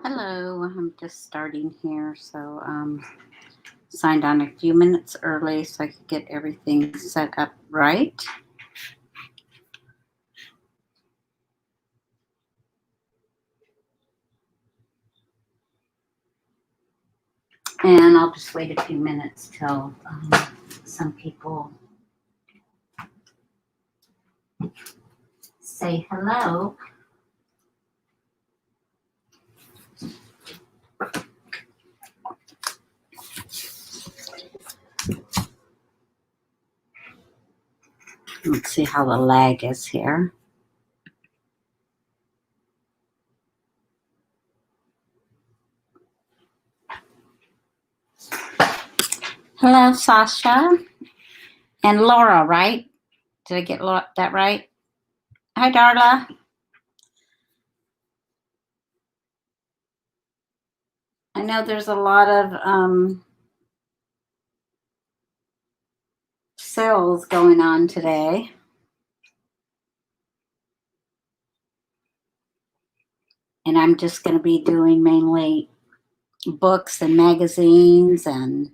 Hello, I'm just starting here, so signed on a few minutes early so I could get everything set up right. And I'll just wait a few minutes till some people say hello. Let's see how the lag is here. Hello, Sasha and Laura, right? Did I get that right? Hi, Darla. I know there's a lot of sales going on today. And I'm just going to be doing mainly books and magazines and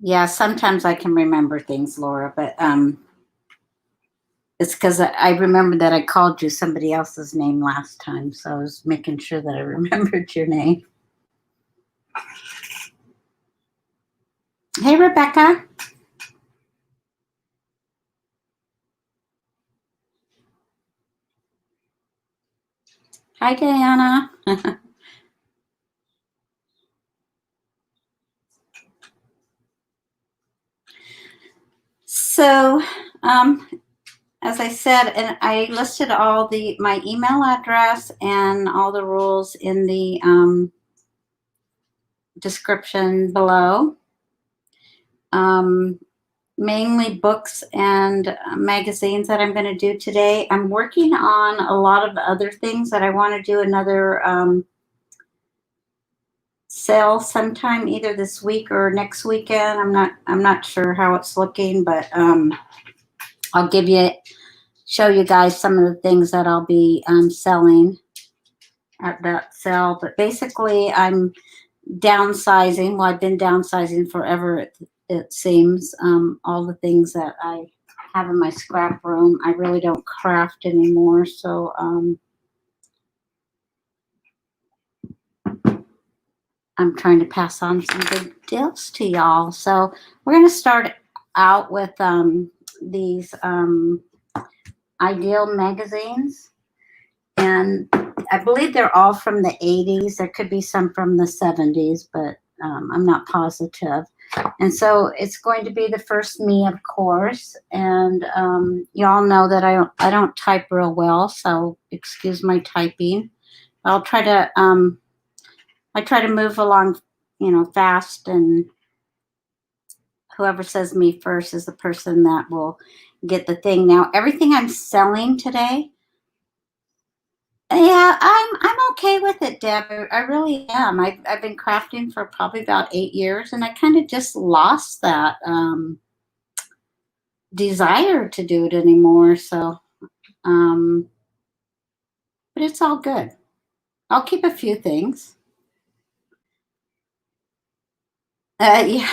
yeah, sometimes I can remember things, Laura, but it's because I remember that I called you somebody else's name last time, so I was making sure that I remembered your name. Hey, Rebecca. Hi, Diana. So, as I said, and I listed all my email address and all the rules in the description below. Mainly books and magazines that I'm going to do today. I'm working on a lot of other things that I want to do another sale sometime either this week or next weekend. I'm not sure how it's looking, but I'll show you guys some of the things that I'll be selling at that sale. But basically I'm downsizing. Well, I've been downsizing forever, it seems. All the things that I have in my scrap room, I really don't craft anymore. So I'm trying to pass on some good deals to y'all. So we're going to start out with these Ideal magazines. And I believe they're all from the 80s. There could be some from the 70s, but I'm not positive. And so it's going to be the first me, of course. And y'all know that I don't type real well, so excuse my typing. I'll try to I try to move along, fast, and whoever says me first is the person that will get the thing. Now, everything I'm selling today, yeah, I'm okay with it, Deb. I really am. I've been crafting for probably about 8 years, and I kind of just lost that desire to do it anymore. So, um, but it's all good. I'll keep a few things. Yeah,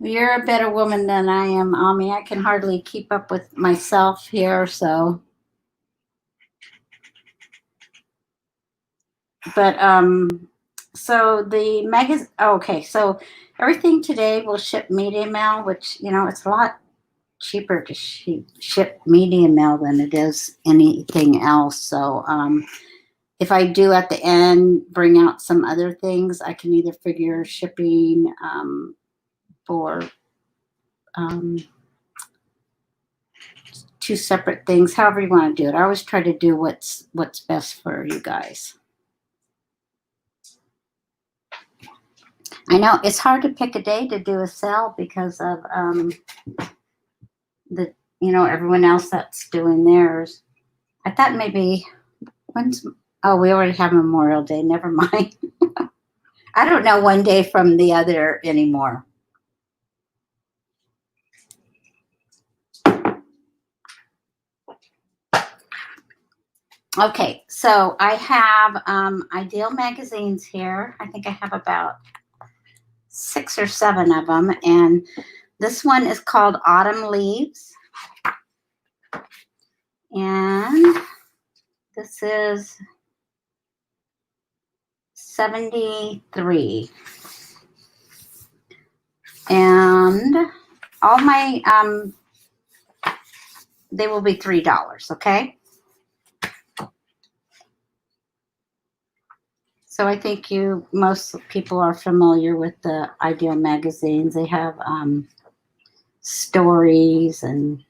you're a better woman than I am, Ami. I can hardly keep up with myself here. So, but so the magazine. Okay, so everything today will ship media mail, which it's a lot cheaper to ship media mail than it is anything else. So if I do at the end bring out some other things, I can either figure shipping for two separate things, however you want to do it. I always try to do what's best for you guys. I know it's hard to pick a day to do a sale because of the everyone else that's doing theirs. I thought maybe we already have Memorial Day. Never mind. I don't know one day from the other anymore. Okay, so I have Ideal magazines here. I think I have about 6 or 7 of them, and this one is called Autumn Leaves, and this is 73, and all my they will be $3. Okay, so I think most people are familiar with the Ideal magazines. They have stories and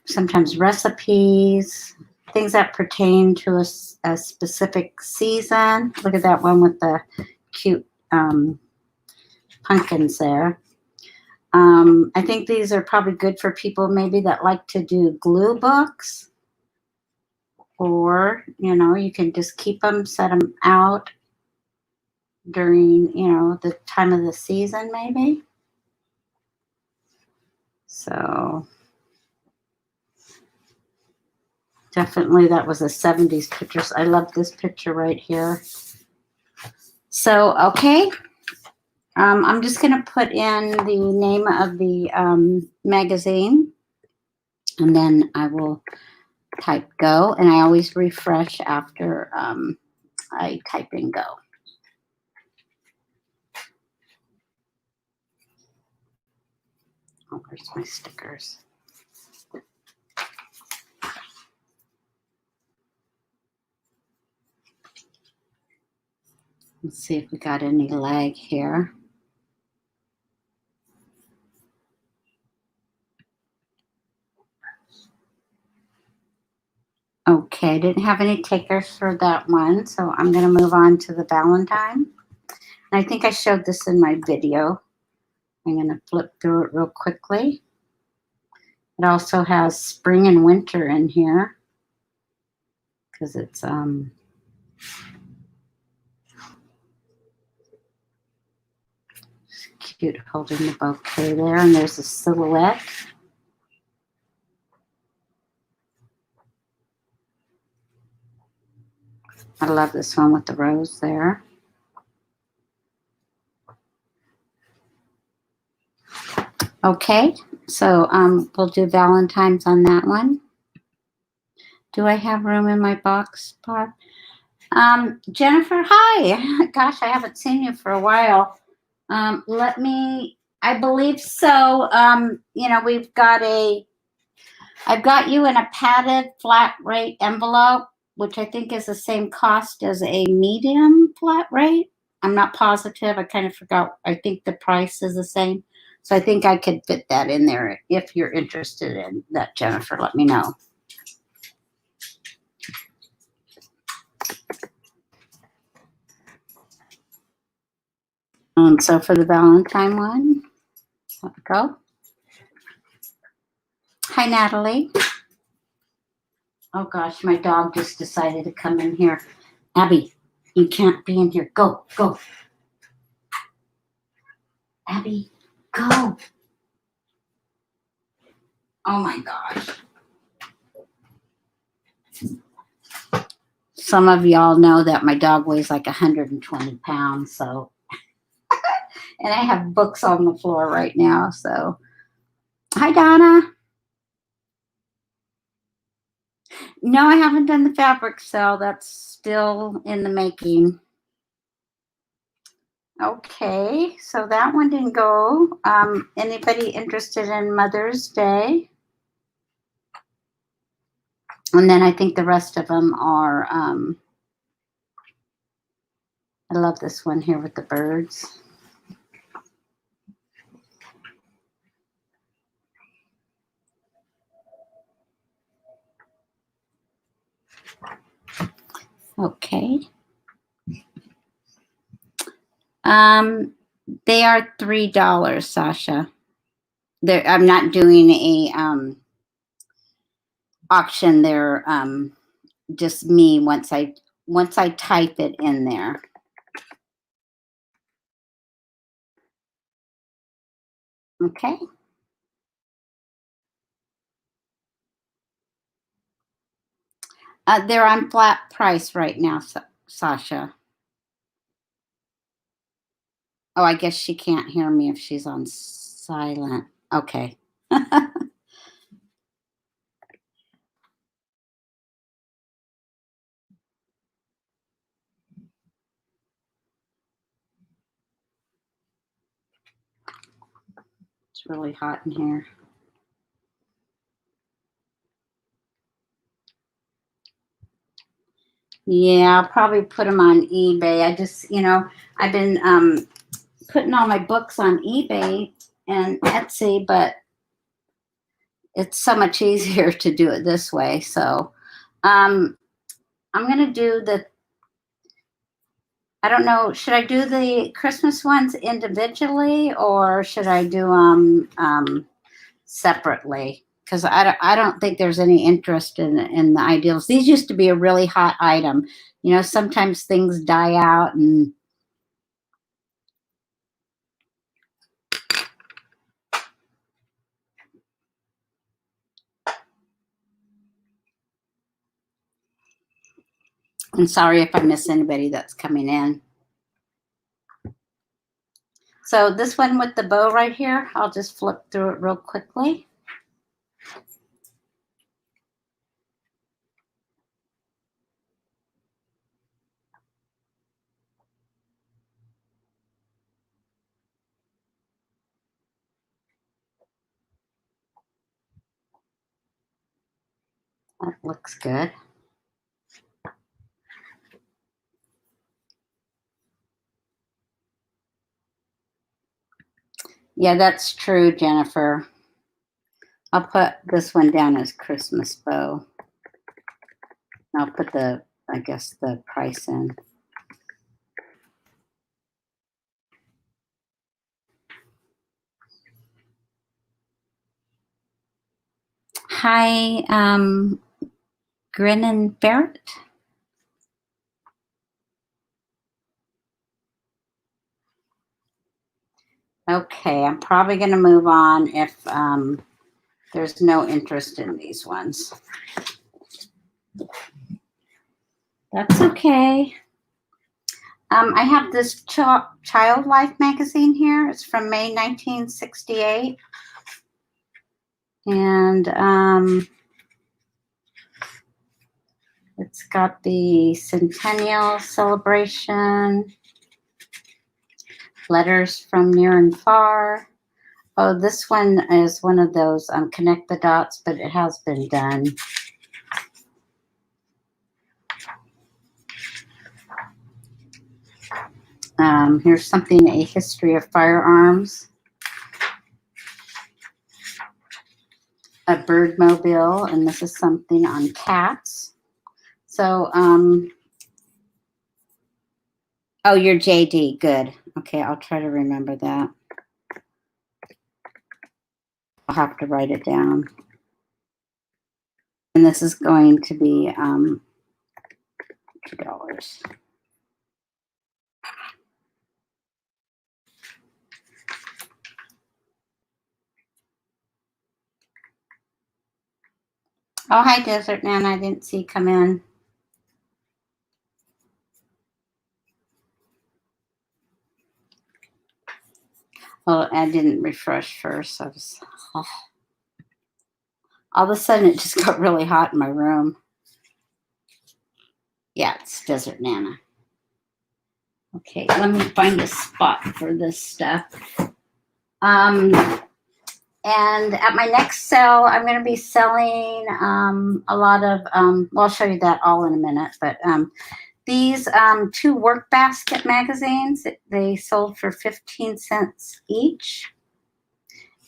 sometimes recipes, things that pertain to a specific season. Look at that one with the cute pumpkins there. I think these are probably good for people maybe that like to do glue books, or, you can just keep them, set them out during, the time of the season maybe. So definitely that was a 70s picture. I love this picture right here. So, okay. I'm just going to put in the name of the magazine, and then I will type go, and I always refresh after I type in go. Oh, where's my stickers? Let's see if we got any lag here. Okay, I didn't have any takers for that one, so I'm going to move on to the Valentine. And I think I showed this in my video. I'm going to flip through it real quickly. It also has spring and winter in here because it's cute holding the bouquet there, and there's a silhouette. I love this one with the rose there. Okay, so we'll do Valentine's on that one. Do I have room in my box, Bob? Jennifer, hi. Gosh, I haven't seen you for a while. I believe so. I've got you in a padded flat rate envelope, which I think is the same cost as a medium flat rate. I'm not positive. I kind of forgot. I think the price is the same. So I think I could fit that in there. If you're interested in that, Jennifer, let me know. So for the Valentine one, let me go. Hi, Natalie. Oh gosh, my dog just decided to come in here. Abby, you can't be in here. Go, go. Abby, go. Oh my gosh. Some of y'all know that my dog weighs like 120 pounds, so, and I have books on the floor right now, so. Hi, Donna. No, I haven't done the fabric sale. That's still in the making. Okay, so that one didn't go. Anybody interested in Mother's Day? And then I think the rest of them are, I love this one here with the birds. Okay. They are $3, Sasha. I'm not doing a auction. They're just me once I type it in there. Okay. They're on flat price right now, Sasha. Oh, I guess she can't hear me if she's on silent. Okay. It's really hot in here. Yeah, I'll probably put them on eBay. I just, I've been putting all my books on eBay and Etsy, but it's so much easier to do it this way. So I'm going to do I don't know, should I do the Christmas ones individually or should I do them separately? Because I don't think there's any interest in the ideals. These used to be a really hot item. Sometimes things die out and sorry if I miss anybody that's coming in. So this one with the bow right here, I'll just flip through it real quickly. That looks good. Yeah, that's true, Jennifer. I'll put this one down as Christmas bow. I'll put I guess the price in. Hi, Grin and Ferret. Okay, I'm probably going to move on if there's no interest in these ones. That's okay. I have this Child Life magazine here. It's from May 1968. And it's got the centennial celebration, letters from near and far. Oh, this one is one of those connect the dots, but it has been done. Here's something, a history of firearms, a birdmobile, and this is something on cats. So, oh, you're JD. Good. Okay, I'll try to remember that. I'll have to write it down. And this is going to be $2. Oh, hi, Desert Man. I didn't see you come in. Well, I didn't refresh first. All of a sudden, it just got really hot in my room. Yeah, it's Desert Nana. Okay, let me find a spot for this stuff. And at my next sale, I'm going to be selling a lot of, well, I'll show you that all in a minute, but these 2 work basket magazines, they sold for 15 cents each.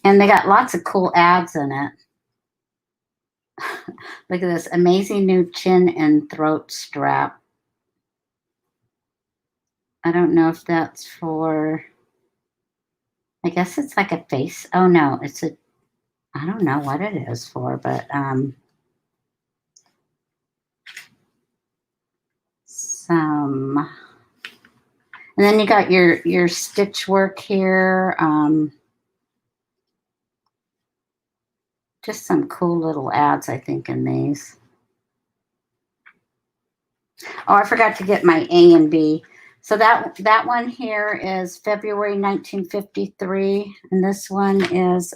And they got lots of cool ads in it. Look at this amazing new chin and throat strap. I don't know if that's for, I guess it's like a face. Oh no, I don't know what it is for, but and then you got your stitch work here. Just some cool little ads, I think, in these. Oh, I forgot to get my A and B. So that one here is February 1953, and this one is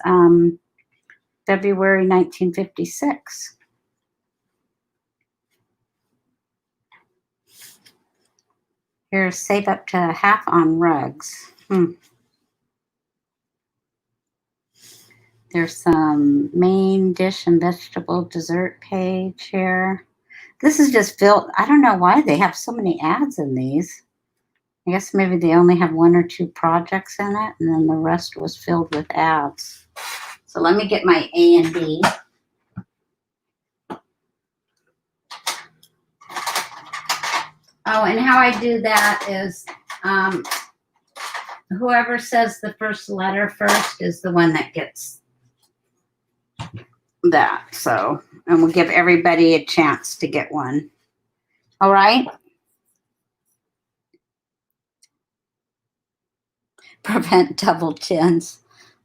February 1956. Here's save up to half on rugs. There's some main dish and vegetable dessert page here. This is just filled. I don't know why they have so many ads in these. I guess maybe they only have 1 or 2 projects in it, and then the rest was filled with ads. So let me get my A and B. Oh, and how I do that is whoever says the first letter first is the one that gets that. So, and we'll give everybody a chance to get one. All right? Prevent double chins.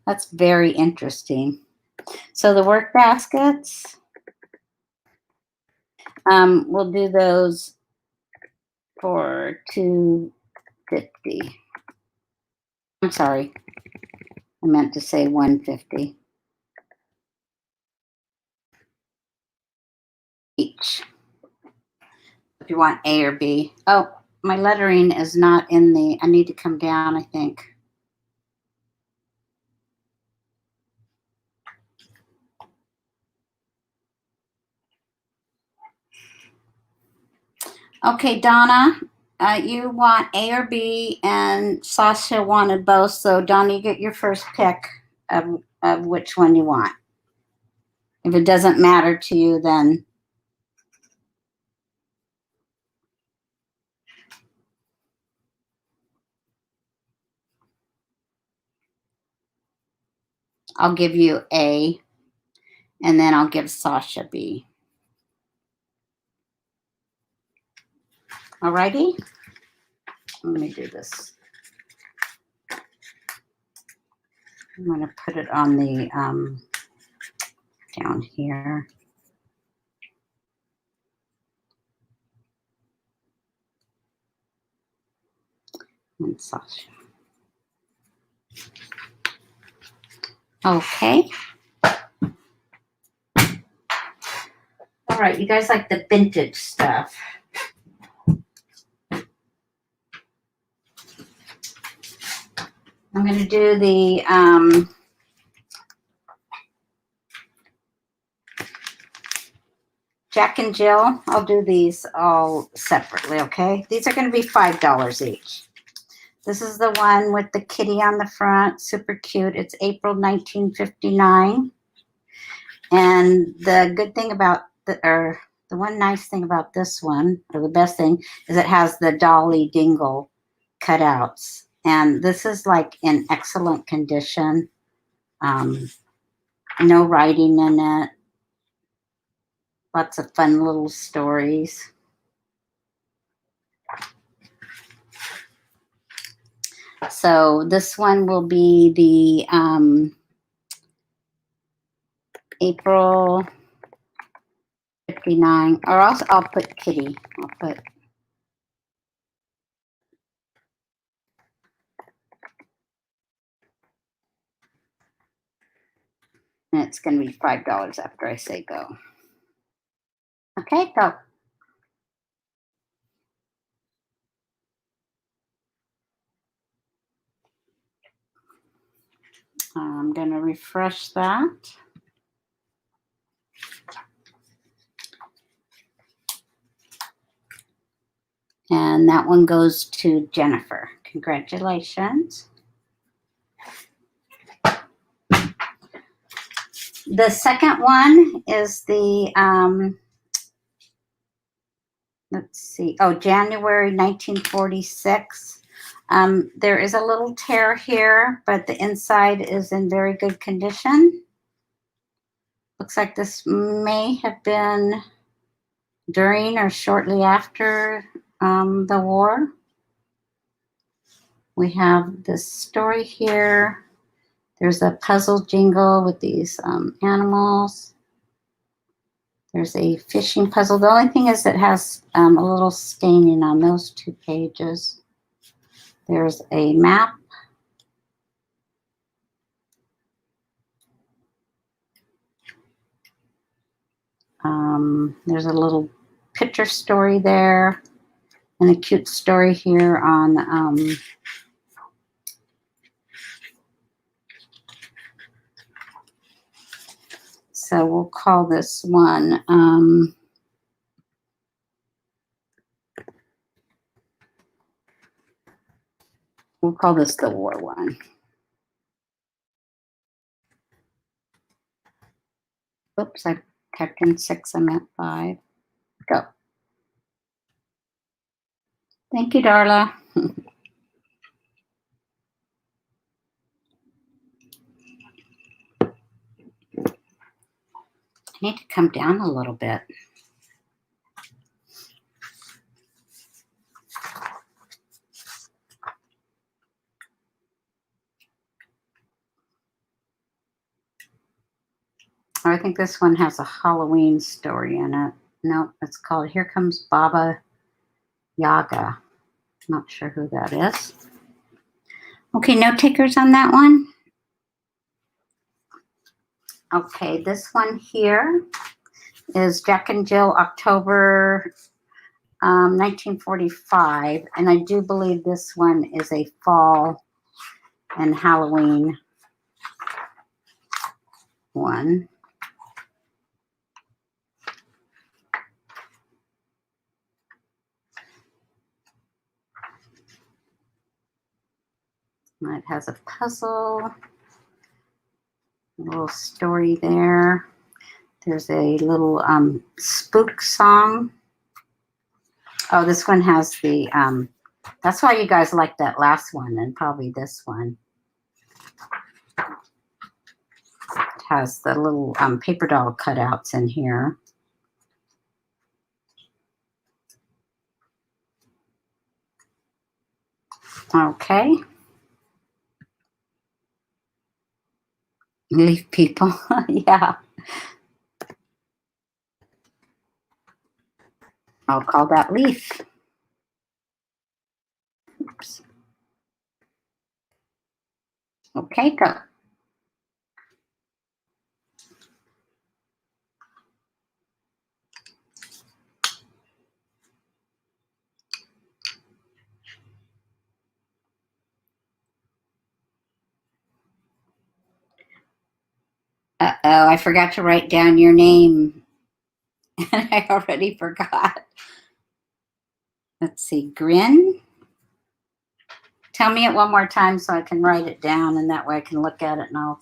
That's very interesting. So the work baskets, we'll do those for $2.50. I'm sorry, I meant to say $1.50 each. If you want A or B. Oh, my lettering is not in the. I need to come down, I think. Okay, Donna, you want A or B, and Sasha wanted both. So, Donna, you get your first pick of which one you want. If it doesn't matter to you, then I'll give you A, and then I'll give Sasha B. Alrighty? Let me do this. I'm going to put it on the down here. And Sasha. Okay. All right, you guys like the vintage stuff. I'm going to do the Jack and Jill. I'll do these all separately, okay? These are going to be $5 each. This is the one with the kitty on the front. Super cute. It's April 1959. And the good thing about the one nice thing about this one, or the best thing, is it has the Dolly Dingle cutouts. And this is like in excellent condition. No writing in it. Lots of fun little stories. So this one will be the April 59, or else I'll put kitty. I'll put and it's going to be $5 after I say go. Okay, go. I'm going to refresh that. And that one goes to Jennifer. Congratulations. The second one is the, let's see, January 1946. There is a little tear here, but the inside is in very good condition. Looks like this may have been during or shortly after the war. We have this story here. There's a puzzle jingle with these animals. There's a fishing puzzle. The only thing is it has a little staining on those 2 pages. There's a map. There's a little picture story there and a cute story here on so we'll call this one we'll call this the war one. Oops, I typed in 6, I meant 5. Go. Thank you, Darla. I need to come down a little bit. Oh, I think this one has a Halloween story in it. No, it's called Here Comes Baba Yaga. Not sure who that is. Okay, no takers on that one. Okay, this one here is Jack and Jill, October 1945. And I do believe this one is a fall and Halloween one. It has a puzzle, a little story there. There's a little spook song. Oh, this one has the, that's why you guys like that last one and probably this one. It has the little paper doll cutouts in here. Okay. Leaf people, yeah. I'll call that leaf. Oops. Okay, go. Uh-oh, I forgot to write down your name. And I already forgot. Let's see, Grin. Tell me it one more time so I can write it down and that way I can look at it and I'll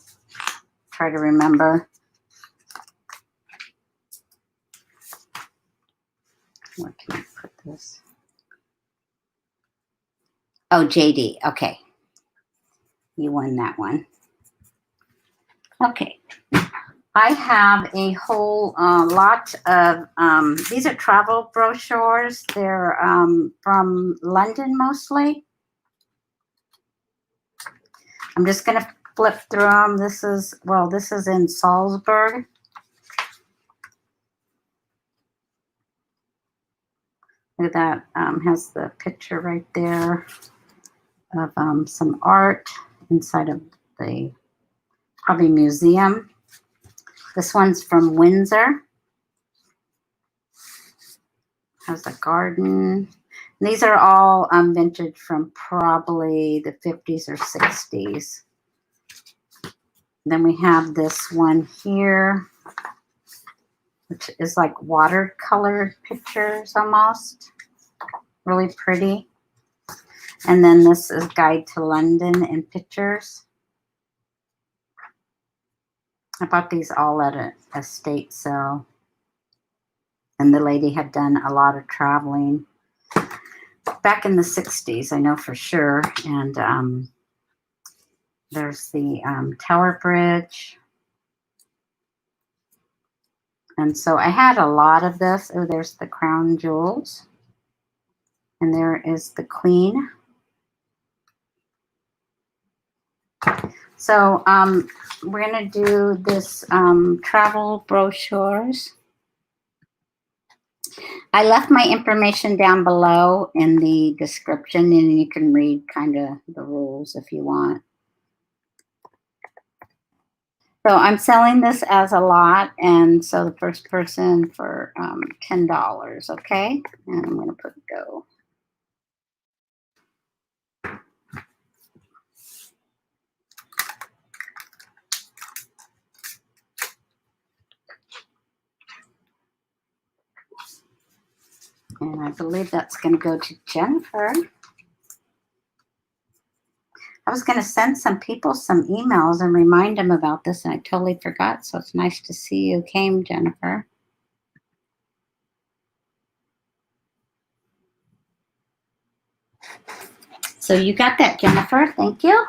try to remember. Where can I put this? Oh, JD. Okay. You won that one. Okay. I have a whole lot of, these are travel brochures. They're from London mostly. I'm just going to flip through them. This is, well, this is in Salzburg. Look at that, has the picture right there of some art inside of the probably museum. This one's from Windsor. Has a garden. And these are all vintage from probably the 50s or 60s. Then we have this one here, which is like watercolor pictures almost. Really pretty. And then this is Guide to London in pictures. I bought these all at an estate sale. And the lady had done a lot of traveling back in the 60s, I know for sure. And there's the Tower Bridge. And so I had a lot of this. Oh, there's the crown jewels. And there is the Queen. So we're going to do this travel brochures. I left my information down below in the description, and you can read kind of the rules if you want. So I'm selling this as a lot, and so the first person for $10, okay? And I'm going to put go. And I believe that's going to go to Jennifer. I was going to send some people some emails and remind them about this, and I totally forgot. So it's nice to see you came, Jennifer. So you got that, Jennifer. Thank you.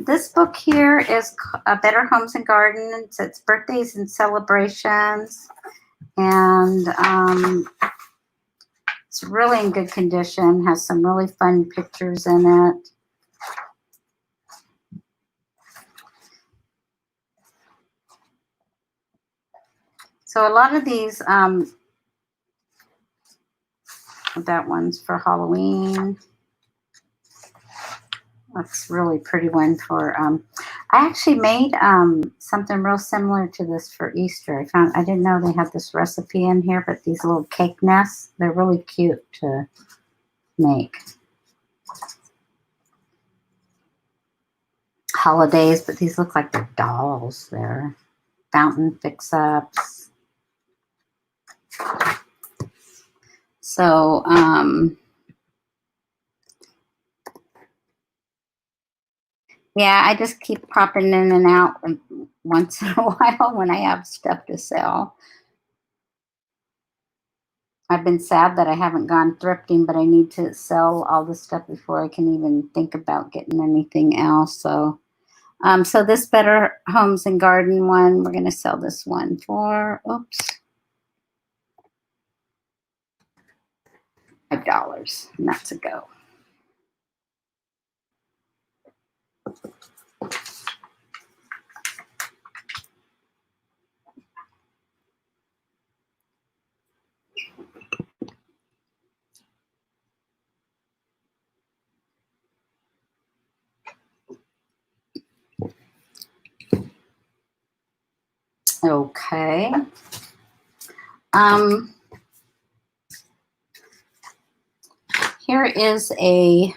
This book here is Better Homes and Gardens. It's birthdays and celebrations. And it's really in good condition. Has some really fun pictures in it. So a lot of these, that one's for Halloween. That's really pretty one for, I actually made something real similar to this for Easter. I didn't know they had this recipe in here, but these little cake nests, they're really cute to make. Holidays, but these look like they're dolls. They're fountain fix-ups. So, yeah, I just keep popping in and out once in a while when I have stuff to sell. I've been sad that I haven't gone thrifting, but I need to sell all the stuff before I can even think about getting anything else. So, so this Better Homes and Garden one, we're going to sell this one for, oops, $5, and that's a go. Okay. Here is it's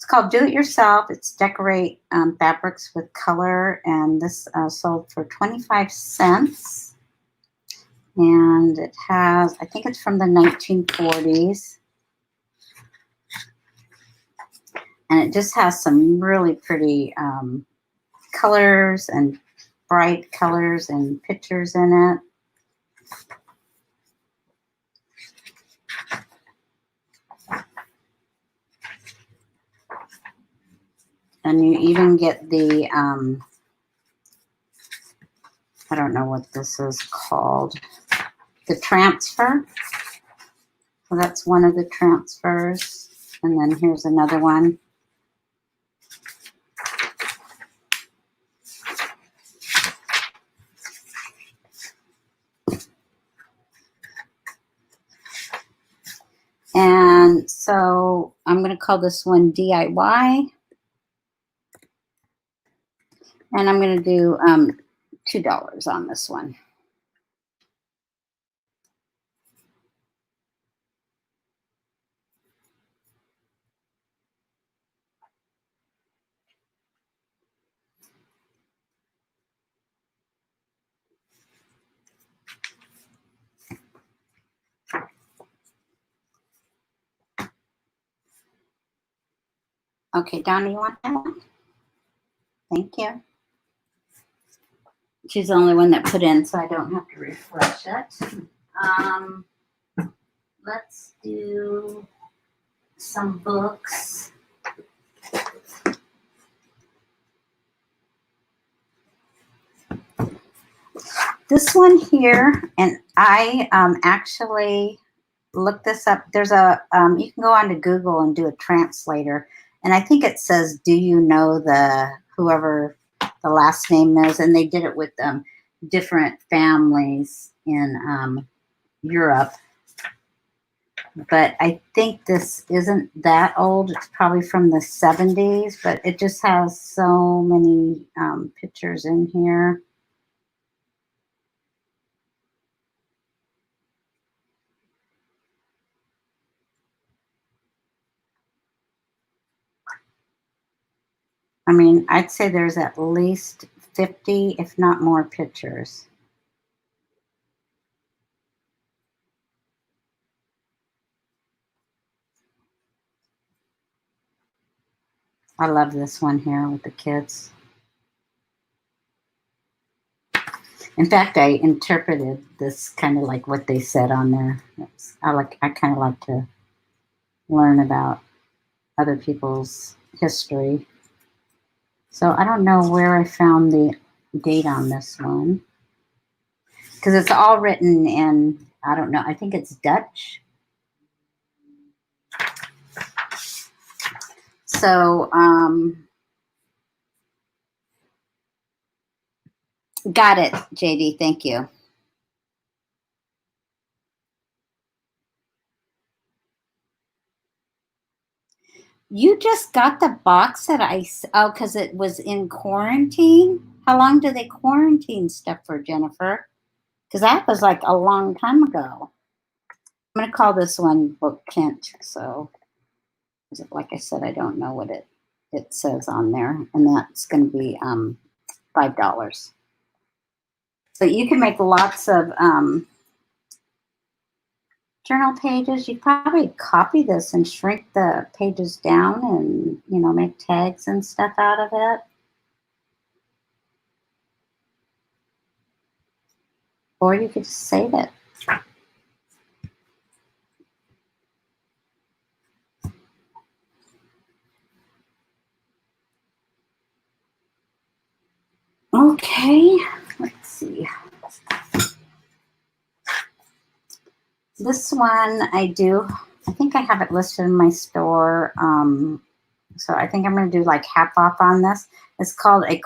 called Do It Yourself. It's Decorate Fabrics with Color, and this sold for 25 cents. And it has, I think it's from the 1940s. And it just has some really pretty colors and bright colors and pictures in it. And you even get the, I don't know what this is called, the transfer. So that's one of the transfers. And then here's another one. And so I'm going to call this one DIY. And I'm going to do $2 on this one. Okay, Donna, you want that one? Thank you. She's the only one that put in, so I don't have to refresh it. Let's do some books. This one here, and I actually looked this up. There's a, you can go onto Google and do a translator. And I think it says, do you know whoever the last name is? And they did it with different families in Europe. But I think this isn't that old. It's probably from the 70s, but it just has so many pictures in here. I mean, I'd say there's at least 50, if not more, pictures. I love this one here with the kids. In fact, I interpreted this kind of like what they said on there. I kind of like to learn about other people's history. So I don't know where I found the date on this one, because it's all written in, I don't know, I think it's Dutch. So, got it, JD, thank you. You just got the box that oh, because it was in quarantine? How long do they quarantine stuff for, Jennifer? Because that was like a long time ago. I'm going to call this one Book Kent. So, like I said, I don't know what it says on there. And that's going to be $5. So you can make lots of journal pages. You probably copy this and shrink the pages down and, you know, make tags and stuff out of it. Or you could just save it. Okay, let's see. This one I think I have it listed in my store. So I think I'm going to do like half off on this. It's called A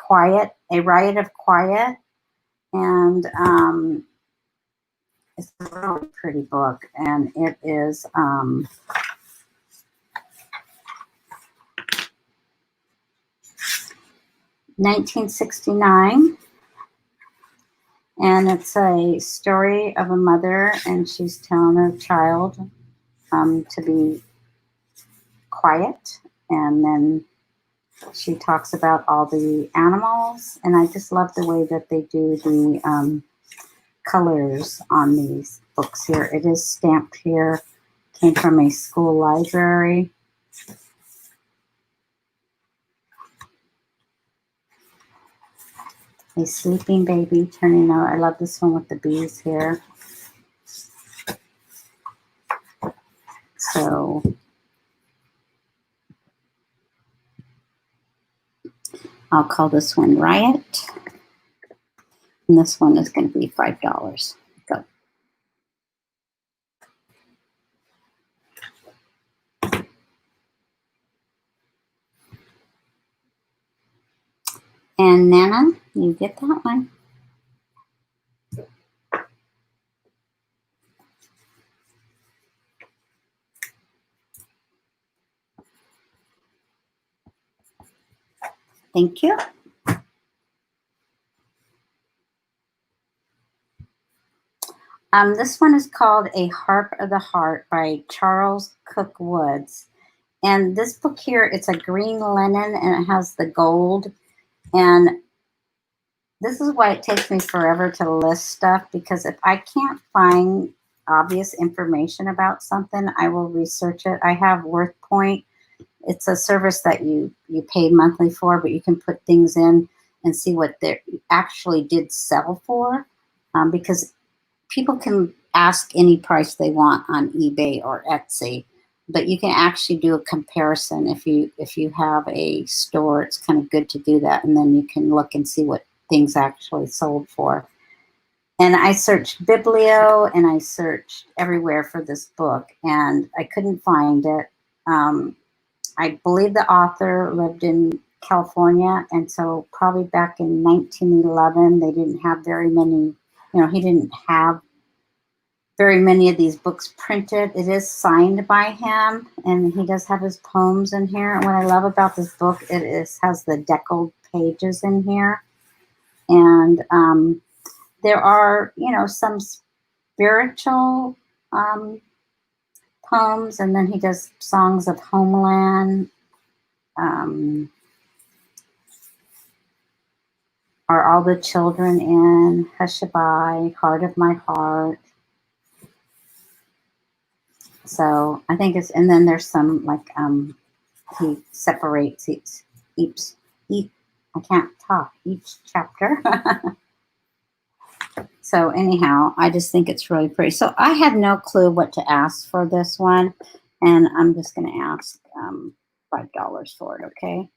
Riot of Quiet. And it's a really pretty book. And it is 1969. And it's a story of a mother, and she's telling her child to be quiet. And then she talks about all the animals. And I just love the way that they do the colors on these books here. It is stamped here. Came from a school library. A sleeping baby turning out. I love this one with the bees here. So I'll call this one Riot. And this one is going to be $5. Go. And Nana, you get that one. Thank you. This one is called A Harp of the Heart by Charles Cook Woods. And this book here, it's a green linen and it has the gold. And this is why it takes me forever to list stuff, because if I can't find obvious information about something, I will research it. I have WorthPoint. It's a service that you pay monthly for, but you can put things in and see what they actually did sell for, because people can ask any price they want on eBay or Etsy, but you can actually do a comparison. If you have a store, it's kind of good to do that, and then you can look and see what things actually sold for. And I searched Biblio and I searched everywhere for this book, and I couldn't find it. I believe the author lived in California, and so probably back in 1911, they didn't have very many, he didn't have very many of these books printed. It is signed by him, and he does have his poems in here. And what I love about this book, has the deckled pages in here. And there are, some spiritual poems, and then he does songs of homeland. Are all the children in Hushabye, Heart of My Heart. So I think it's, and then there's some like he separates each I can't talk, each chapter. So anyhow, I just think it's really pretty. So I had no clue what to ask for this one, and I'm just going to ask $5 for it, okay?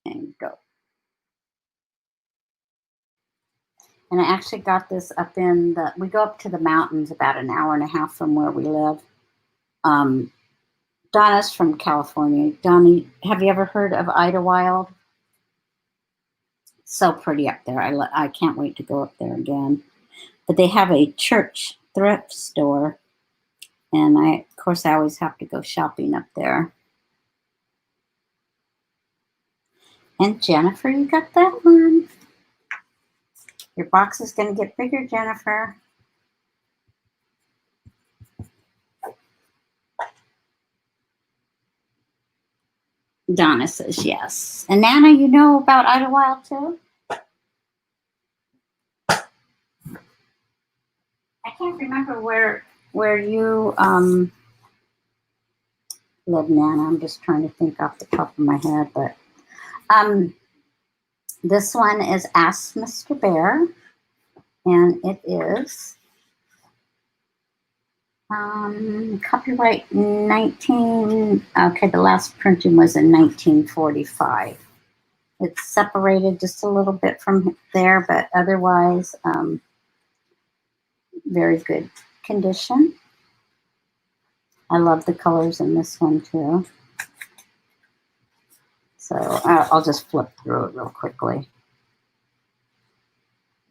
And go. And I actually got this up in we go up to the mountains about an hour and a half from where we live. Donna's from California. Donnie, have you ever heard of Idlewild? So pretty up there. I can't wait to go up there again. But they have a church thrift store. And of course, I always have to go shopping up there. And Jennifer, you got that one. Your box is going to get bigger, Jennifer. Donna says yes. And Nana, you know about Idlewild too? I can't remember where you live, Nana. I'm just trying to think off the top of my head, but this one is Ask Mr. Bear, and it is copyright 19. Okay, the last printing was in 1945. It's separated just a little bit from there, but otherwise very good condition. I love the colors in this one too. So I'll just flip through it real quickly.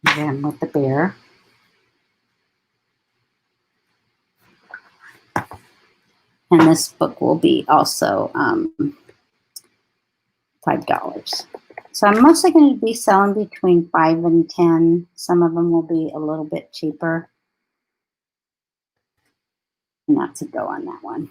Again with the bear. And this book will be also $5. So I'm mostly going to be selling between 5 and 10. Some of them will be a little bit cheaper. And that's a go on that one.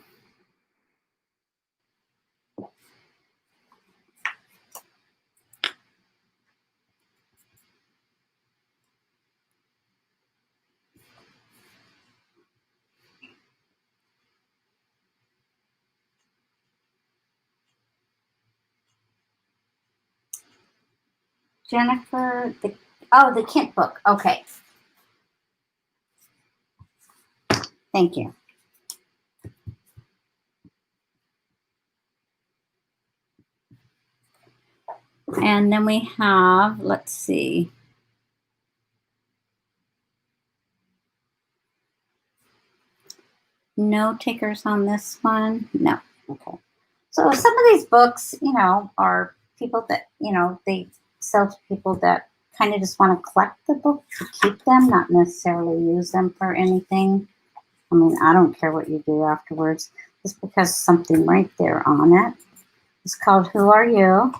Jennifer, the Kent book. Okay. Thank you. And then we have, let's see. No takers on this one? No. Okay. So some of these books, are people that, they sell to people that kind of just want to collect the book to keep them, not necessarily use them for anything. I mean, I don't care what you do afterwards, just because something right there on it. It's called Who Are You?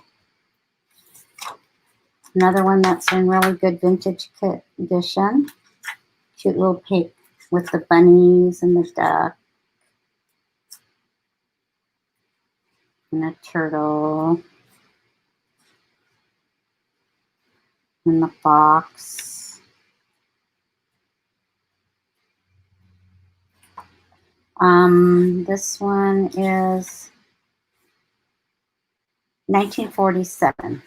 Another one that's in really good vintage condition. Cute little pig with the bunnies and the duck. And a turtle. And the fox. This one is 1947.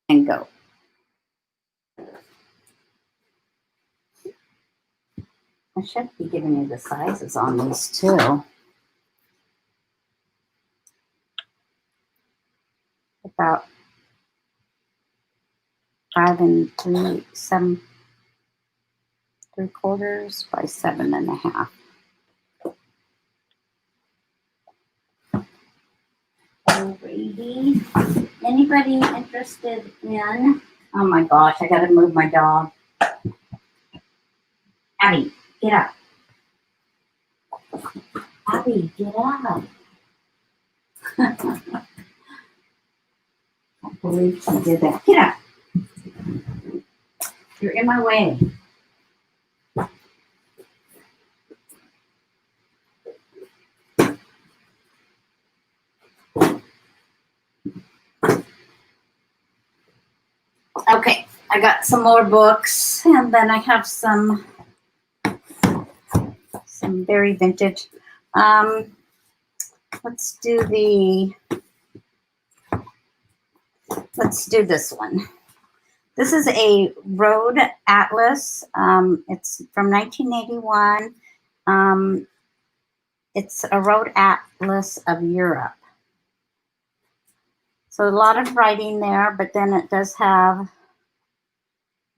And go. I should be giving you the sizes on these too. About 5 3/4 by 7.5. Alrighty. Anybody interested in? Oh my gosh, I gotta move my dog. Abby, get up. Abby, get up. I can't believe she did that. Get up. You're in my way. Okay, I got some more books, and then I have some very vintage. Let's do this one. This is a road atlas. It's from 1981. It's a road atlas of Europe. So a lot of writing there, but then it does have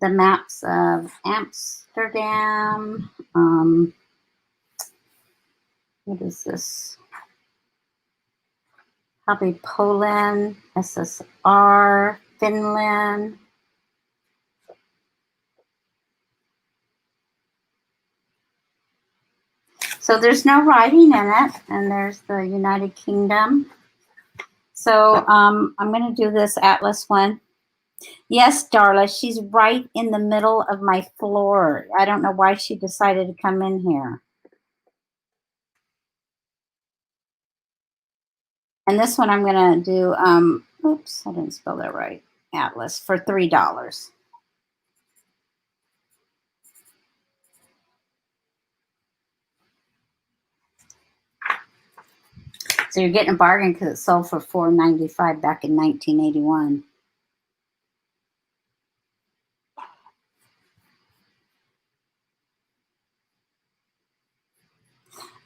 the maps of Amsterdam. What is this? Probably Poland, SSR, Finland. So there's no writing in it, and there's the United Kingdom. So I'm going to do this atlas one. Yes, Darla, she's right in the middle of my floor. I don't know why she decided to come in here. And this one I'm going to do, oops, I didn't spell that right, atlas for $3. So you're getting a bargain because it sold for $4.95 back in 1981.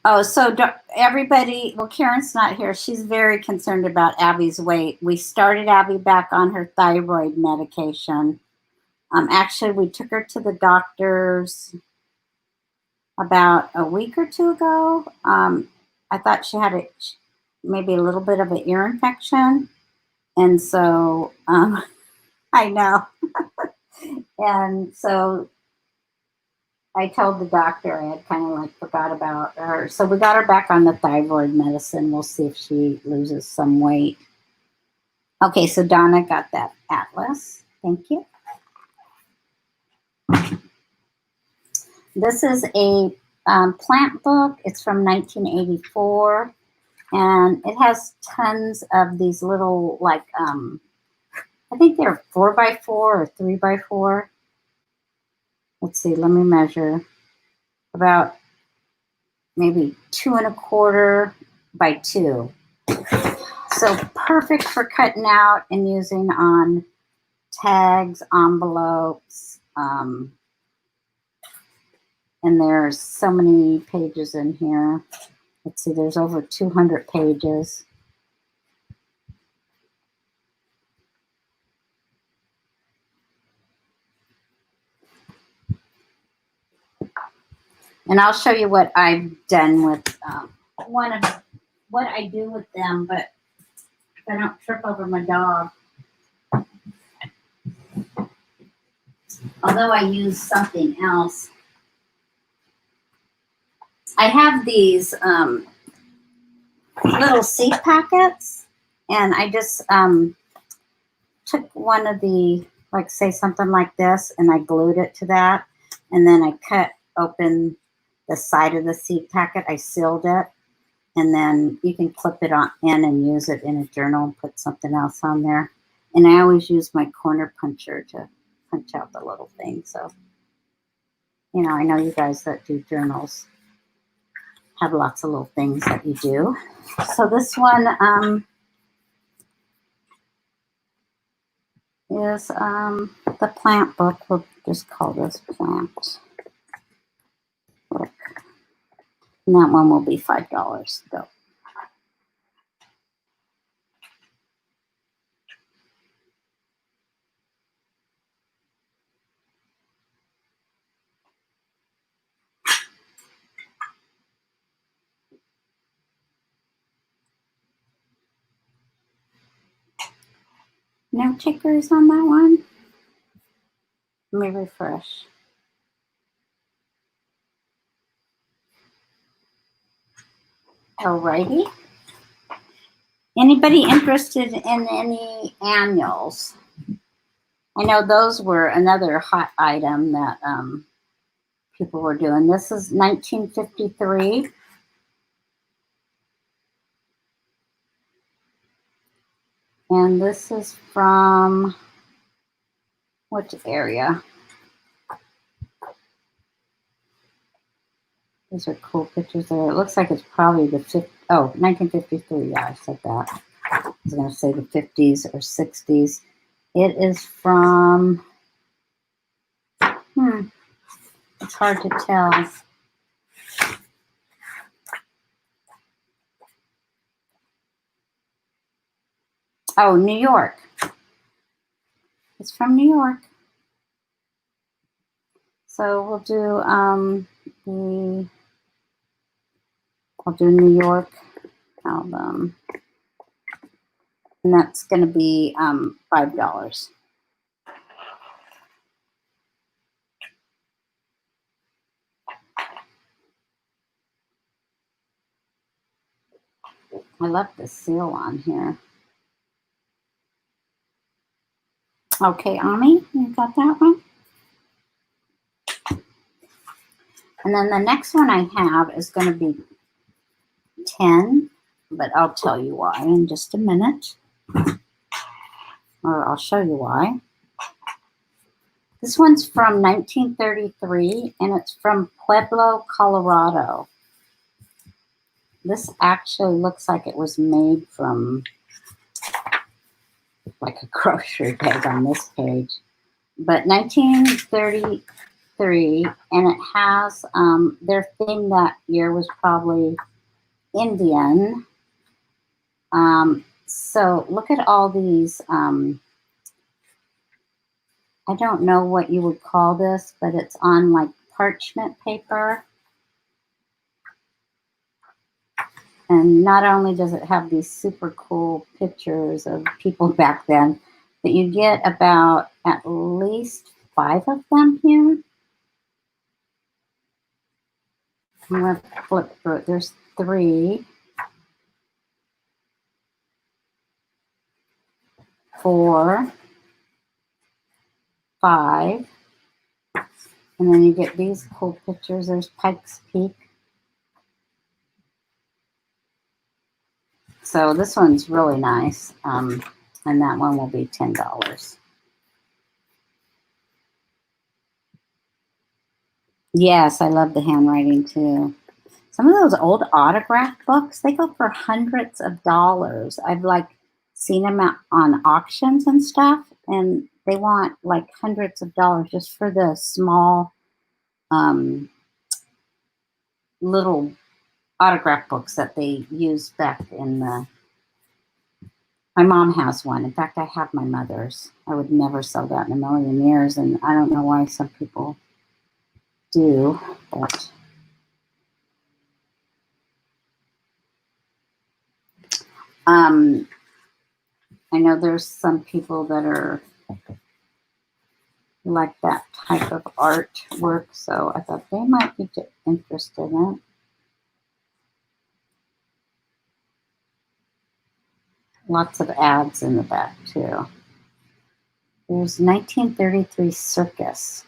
Oh, so everybody, well, Karen's not here. She's very concerned about Abby's weight. We started Abby back on her thyroid medication. Actually, we took her to the doctors about a week or two ago. I thought she had maybe a little bit of an ear infection. And so, I know. And so I told the doctor I had kind of like forgot about her. So we got her back on the thyroid medicine. We'll see if she loses some weight. Okay, so Donna got that atlas. Thank you. This is a plant book. It's from 1984. And it has tons of these little, like, I think they're 4x4 or 3x4. Let's see, let me measure. About maybe 2¼ by 2. So perfect for cutting out and using on tags, envelopes. And there's so many pages in here. Let's see, there's over 200 pages. And I'll show you what I've done with one of what I do with them, but if I don't trip over my dog. Although I use something else. I have these little seed packets, and I just took one of the, like, say something like this, and I glued it to that, and then I cut open the side of the seed packet. I sealed it, and then you can clip it on in and use it in a journal and put something else on there. And I always use my corner puncher to punch out the little thing. So, you know, I know you guys that do journals have lots of little things that you do. So this one is the plant book. We'll just call this plant book. And that one will be $5. Go. No tickers on that one? Let me refresh. Alrighty. Anybody interested in any annuals? I know those were another hot item that people were doing. This is 1953. And this is from which area? These are cool pictures there. It looks like it's probably the 1953. Yeah, I said that. I was going to say the 50s or 60s. It is from, it's hard to tell. Oh, New York. It's from New York. So we'll do I'll do New York album. And that's going to be $5. I love the seal on here. Okay, Ami, you got that one? And then the next one I have is going to be 10, but I'll tell you why in just a minute. Or I'll show you why. This one's from 1933, and it's from Pueblo, Colorado. This actually looks like it was made from like a grocery bag on this page. But 1933, and it has, their theme that year was probably Indian. So look at all these, I don't know what you would call this, but it's on like parchment paper. And not only does it have these super cool pictures of people back then, but you get about at least 5 of them here. I'm going to flip through it. There's 3, 4, 5. And then you get these cool pictures. There's Pikes Peak. So this one's really nice. And that one will be $10. Yes, I love the handwriting too. Some of those old autograph books, they go for hundreds of dollars. I've like seen them out on auctions and stuff, and they want like hundreds of dollars just for the small little autograph books that they used back in the. My mom has one. In fact, I have my mother's. I would never sell that in a million years, and I don't know why some people do, but I know there's some people that are like that type of artwork, so I thought they might be interested in it. Lots of ads in the back too. There's 1933 Circus.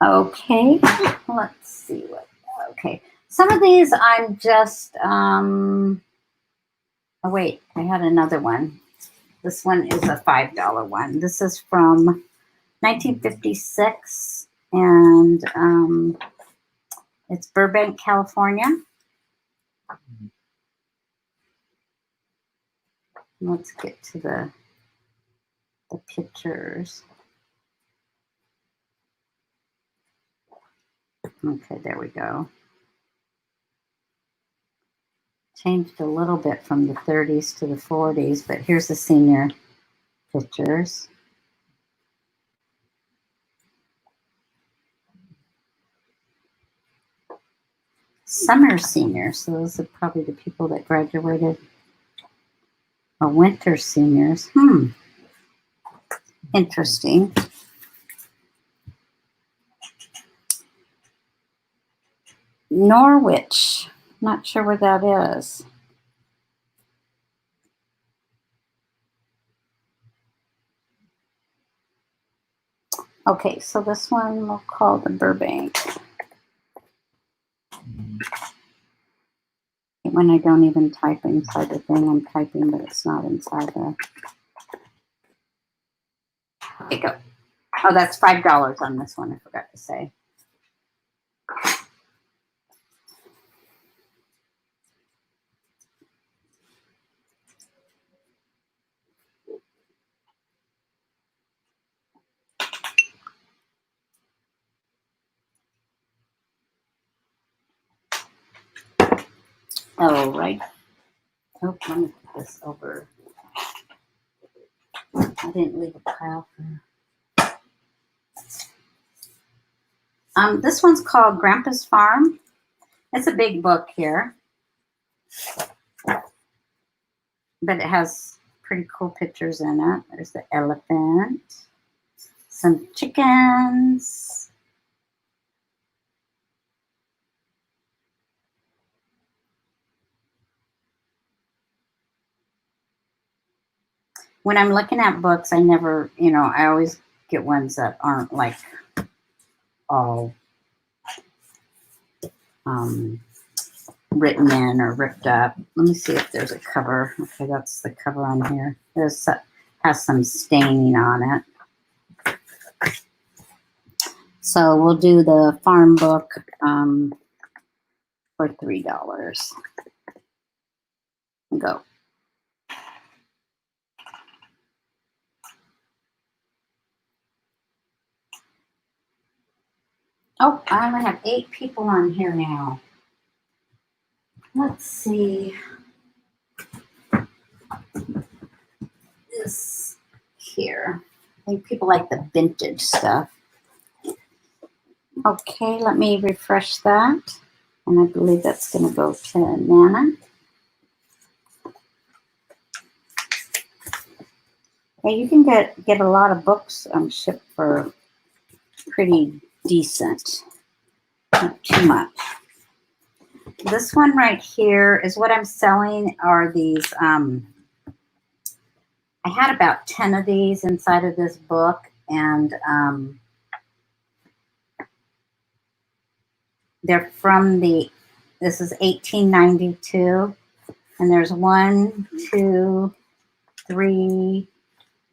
Okay, let's see what. Okay, some of these I'm just. Oh wait, I had another one. This one is a $5 one. This is from 1956, and it's Burbank, California. Let's get to the pictures. Okay, there we go. Changed a little bit from the 30s to the 40s, but here's the senior pictures. summer seniors. So those are probably the people that graduated. Or winter seniors. Interesting. Norwich. Not sure where that is. Okay, so this one we'll call the Burbank. When I don't even type inside the thing, I'm typing, but it's not inside there. There you go. Oh, that's $5 on this one, I forgot to say. Oh, right. Oh, let me put this over. I didn't leave a pile for... This one's called Grandpa's Farm. It's a big book here, but it has pretty cool pictures in it. There's the elephant, some chickens. When I'm looking at books, I never, I always get ones that aren't like all written in or ripped up. Let me see if there's a cover. Okay, that's the cover on here. Has some staining on it. So we'll do the farm book for $3. Go. Oh, I only have 8 people on here now. Let's see. This here. I think people like the vintage stuff. Okay, let me refresh that. And I believe that's going to go to Nana. Yeah, you can get a lot of books shipped for pretty decent. Not too much. This one right here is what I'm selling are these. I had about 10 of these inside of this book, and they're from this is 1892, and there's 1, 2, 3,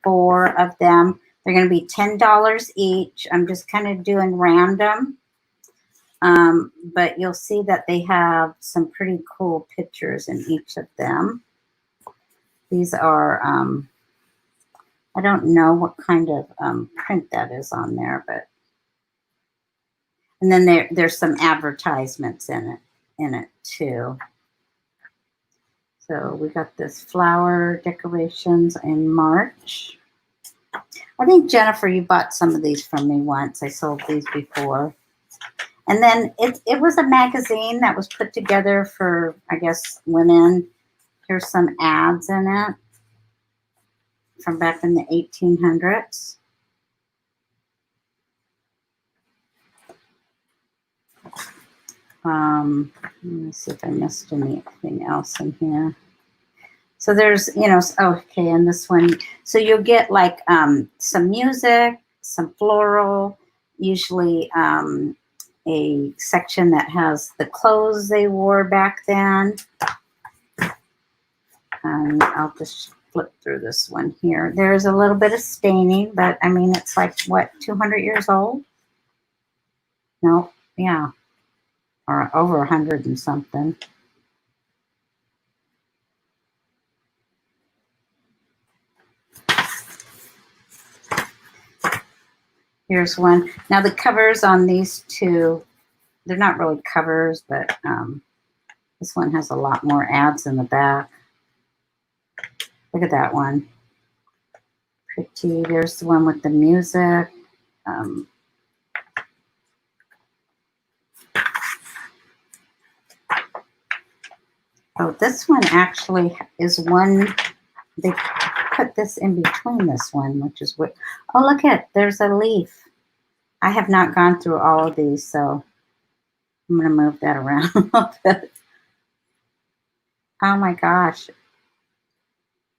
4 of them. They're going to be $10 each. I'm just kind of doing random. But you'll see that they have some pretty cool pictures in each of them. These are, I don't know what kind of print that is on there, but, and then there's some advertisements in it too. So we got this flower decorations in March. I think, Jennifer, you bought some of these from me once. I sold these before. And then it was a magazine that was put together for, I guess, women. Here's some ads in it from back in the 1800s. Let me see if I missed anything else in here. So there's, okay, and this one. So you'll get like some music, some floral, usually a section that has the clothes they wore back then. And I'll just flip through this one here. There's a little bit of staining, but I mean, it's like, what, 200 years old? No, yeah, or over 100 and something. Here's one. Now the covers on these two, they're not really covers, but this one has a lot more ads in the back. Look at that one. Pretty. There's the one with the music. Oh, this one actually is one, they put this in between this one, which is what, oh, look at, there's a leaf. I have not gone through all of these, so I'm going to move that around a little bit. Oh my gosh.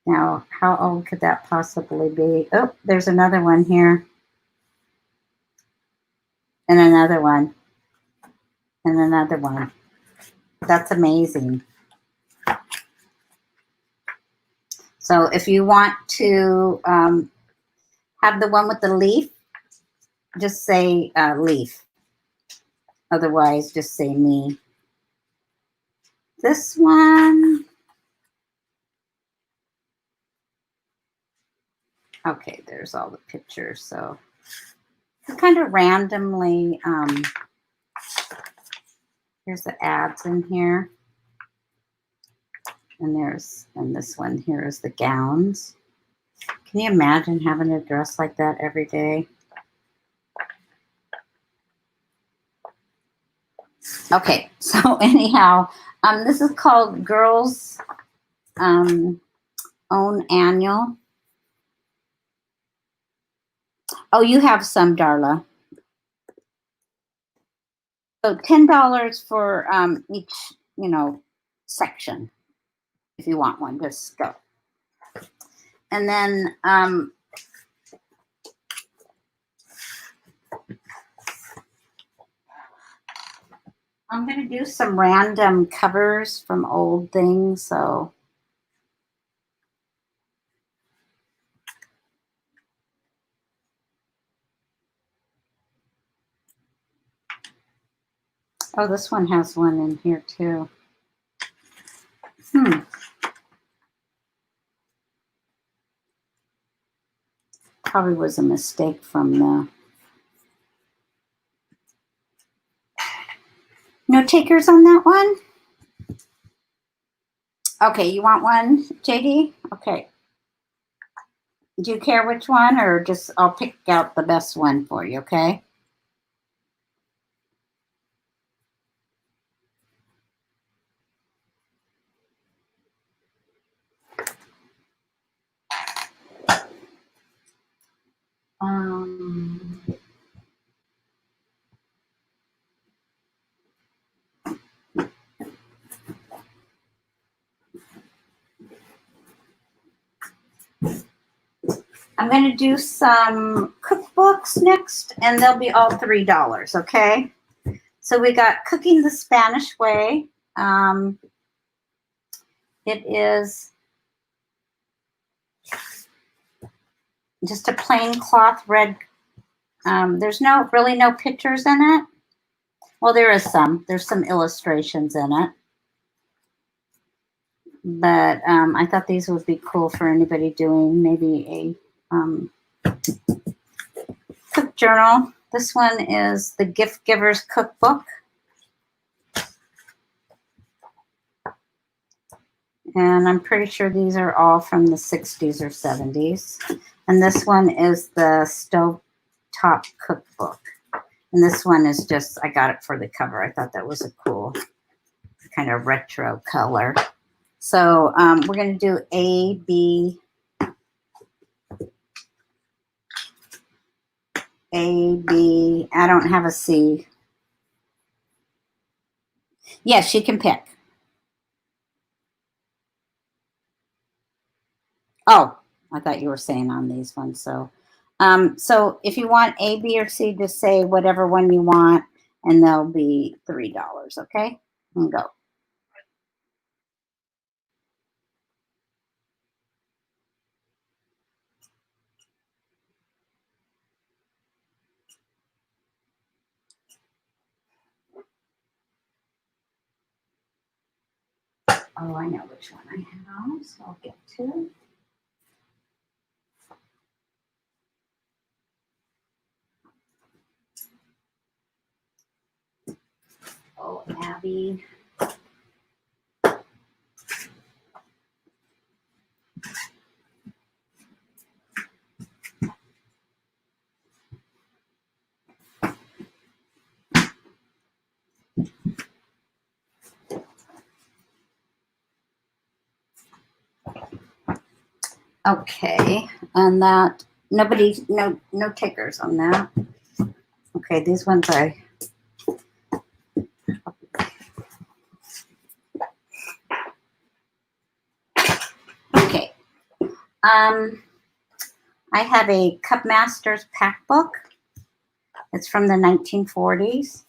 Now, how old could that possibly be? Oh, there's another one here. And another one. And another one. That's amazing. So if you want to have the one with the leaf, just say leaf. Otherwise, just say me. This one. Okay, there's all the pictures. So kind of randomly, here's the ads in here. And this one here is the gowns. Can you imagine having a dress like that every day? Okay, so anyhow, this is called Girls Own Annual. Oh, you have some, Darla. So $10 for each, section. If you want one, just go. And then I'm going to do some random covers from old things. So oh, this one has one in here too. Probably was a mistake from the no takers on that one. Okay, you want one, JD? Okay. Do you care which one, or just I'll pick out the best one for you, okay? I'm going to do some cookbooks next, and they'll be all $3, okay? So we got Cooking the Spanish Way. It is just a plain cloth red. There's really no pictures in it. Well, there is some. There's some illustrations in it. But I thought these would be cool for anybody doing maybe a cook journal. This one is the Gift Giver's Cookbook. And I'm pretty sure these are all from the 60s or 70s. And this one is the Stovetop Cookbook. And this one is just, I got it for the cover. I thought that was a cool kind of retro color. So we're going to do A, B, A, B. I don't have a C. Yes, you can pick. Oh, I thought you were saying on these ones. So, so if you want A, B, or C, just say whatever one you want, and they'll be $3. Okay, and go. Oh, I know which one I have, so I'll get to. Oh, Abby. Okay, and that nobody, no takers on that. Okay, these ones okay. I have a Cup Masters pack book. It's from the 1940s.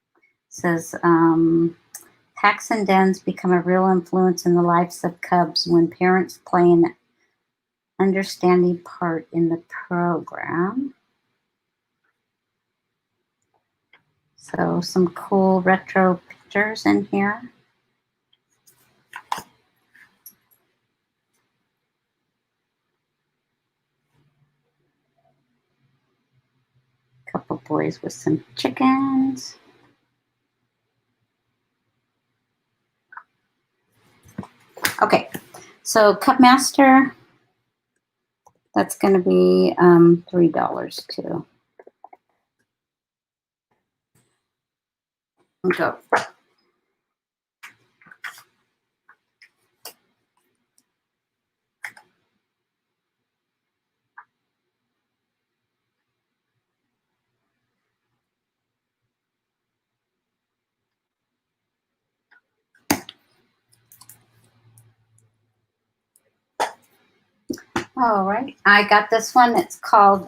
It says, packs and dens become a real influence in the lives of cubs when parents play an understanding part in the program. So some cool retro pictures in here. Couple boys with some chickens. Okay, so Cup Master, that's going to be $3 too. Go. All right, I got this one. It's called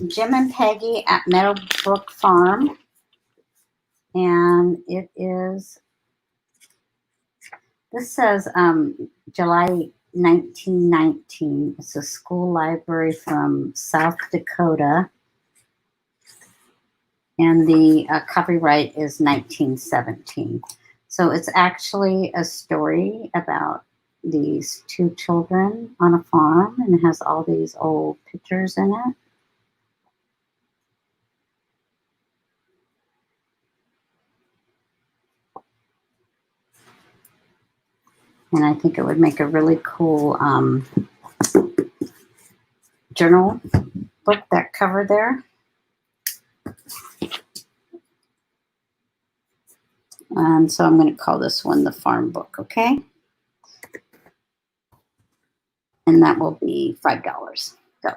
Jim and Peggy at Meadowbrook Farm. And it is, this says July 1919. It's a school library from South Dakota. And the copyright is 1917. So it's actually a story about these two children on a farm, and it has all these old pictures in it. And I think it would make a really cool journal book, that cover there. And so I'm going to call this one the farm book, okay? And that will be $5. Go.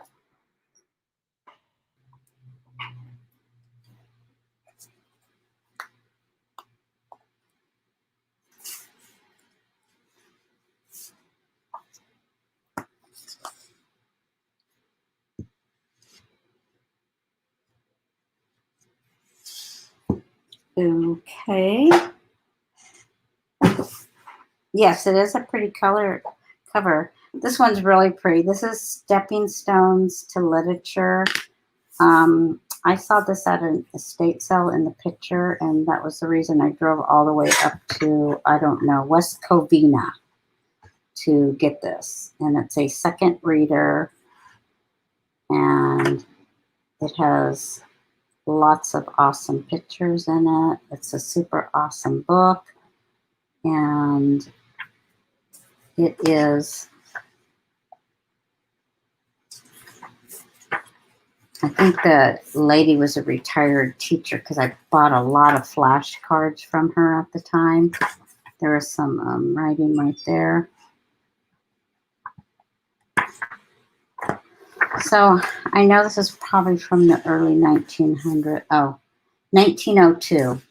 Okay. Yes, it is a pretty color cover. This one's really pretty. This is Stepping Stones to Literature. I saw this at an estate sale in the picture, and that was the reason I drove all the way up to, I don't know, West Covina to get this. And it's a second reader, and it has lots of awesome pictures in it. It's a super awesome book, and it is, I think the lady was a retired teacher because I bought a lot of flashcards from her at the time. There was some writing right there. So I know this is probably from the early 1902.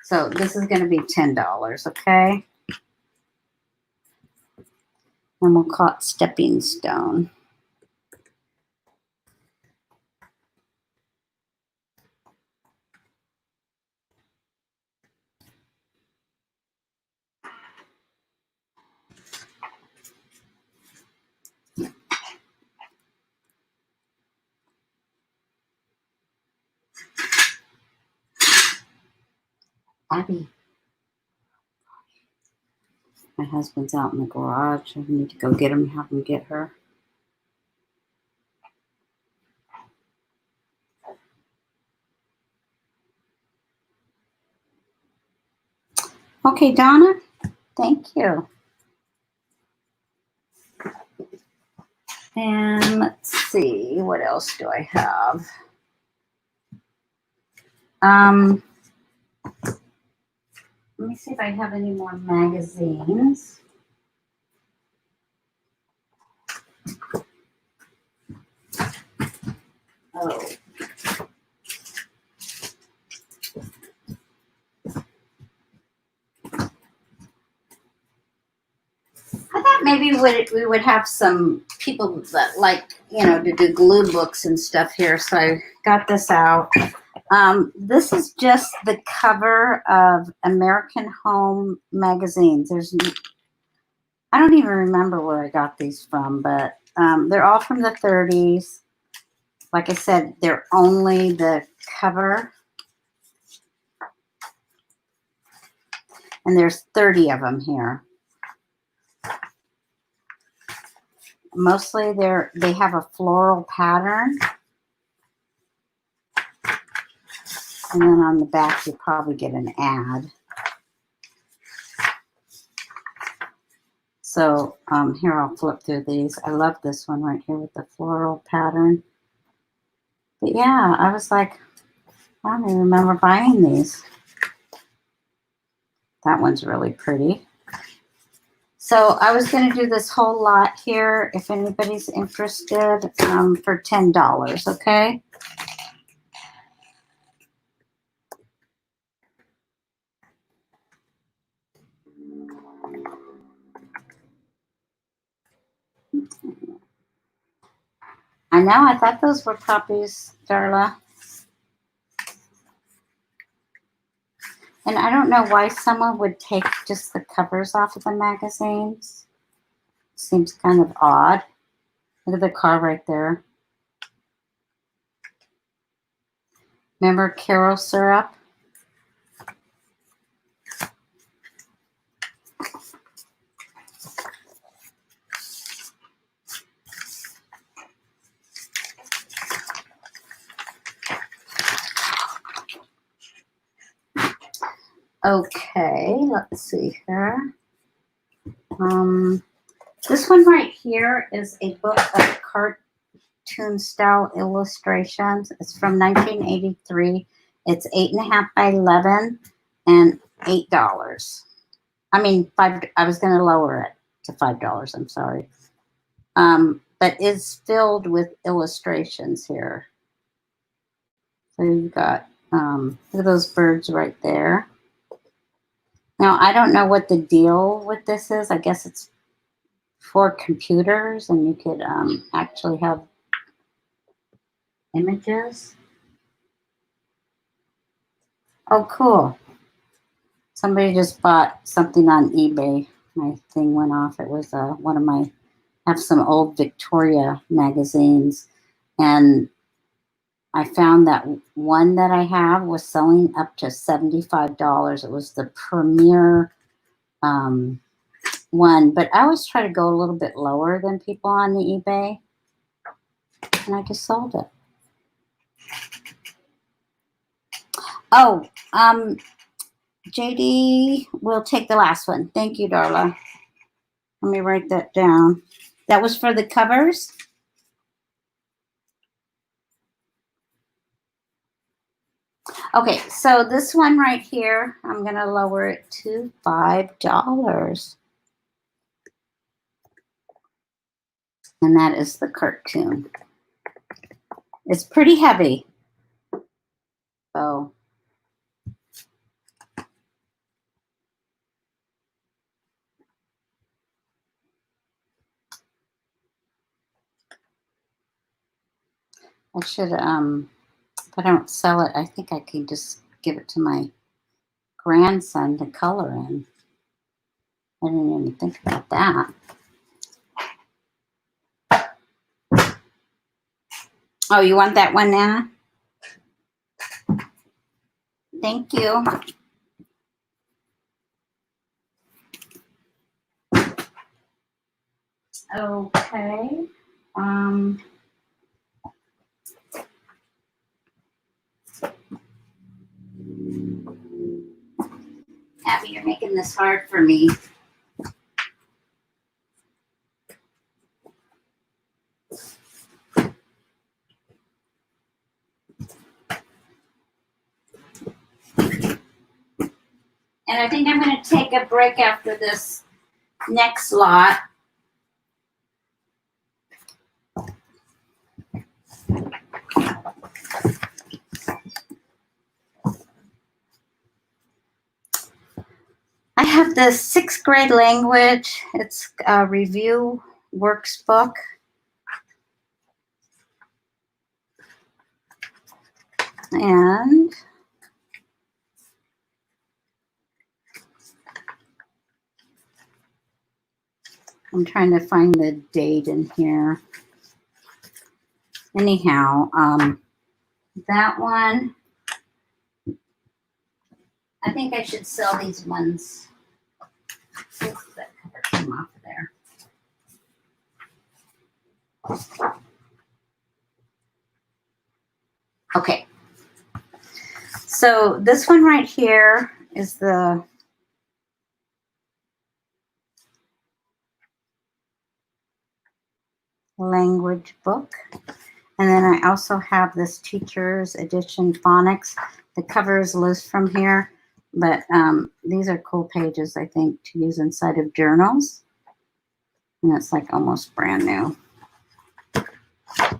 So this is going to be $10, okay? And we'll call it Stepping Stone. Abby. My husband's out in the garage. I need to go get him, have him get her. Okay, Donna, thank you. And let's see, what else do I have? Let me see if I have any more magazines. Oh. I thought maybe we would have some people that like, you know, to do glue books and stuff here. So I got this out. This is just the cover of American Home magazines. I don't even remember where I got these from, but they're all from the 30s. Like I said, they're only the cover. And there's 30 of them here. Mostly they have a floral pattern. And then on the back, you probably get an ad. So here, I'll flip through these. I love this one right here with the floral pattern. But yeah, I was like, I don't even remember buying these. That one's really pretty. So I was going to do this whole lot here if anybody's interested for $10, okay? I know, I thought those were puppies, Darla. And I don't know why someone would take just the covers off of the magazines. Seems kind of odd. Look at the car right there. Remember Carol Syrup? Okay, let's see here. This one right here is a book of cartoon style illustrations. It's from 1983. It's 8.5 by 11 and $8. I mean, I was going to lower it to $5. I'm sorry. But it's filled with illustrations here. So you've got, look at those birds right there. Now, I don't know what the deal with this is. I guess it's for computers and you could actually have images. Oh, cool. Somebody just bought something on eBay. My thing went off. It was one of my, I have some old Victoria magazines. And I found that one that I have was selling up to $75. It was the premier one. But I always try to go a little bit lower than people on the eBay. And I just sold it. Oh, JD will take the last one. Thank you, Darla. Let me write that down. That was for the covers? Okay, so this one right here, I'm going to lower it to $5. And that is the cartoon. It's pretty heavy. So I should, if I don't sell it, I think I can just give it to my grandson to color in. I didn't even think about that. Oh, you want that one, Nana? Thank you. Okay. Abby, you're making this hard for me. And I think I'm going to take a break after this next lot. have the 6th grade language. It's a review works book. And I'm trying to find the date in here. Anyhow, that one, I think I should sell these ones. Oops, that cover came off of there. Okay. So this one right here is the language book. And then I also have this teacher's edition phonics. The cover is loose from here, but these are cool pages, I think, to use inside of journals. And it's like almost brand new.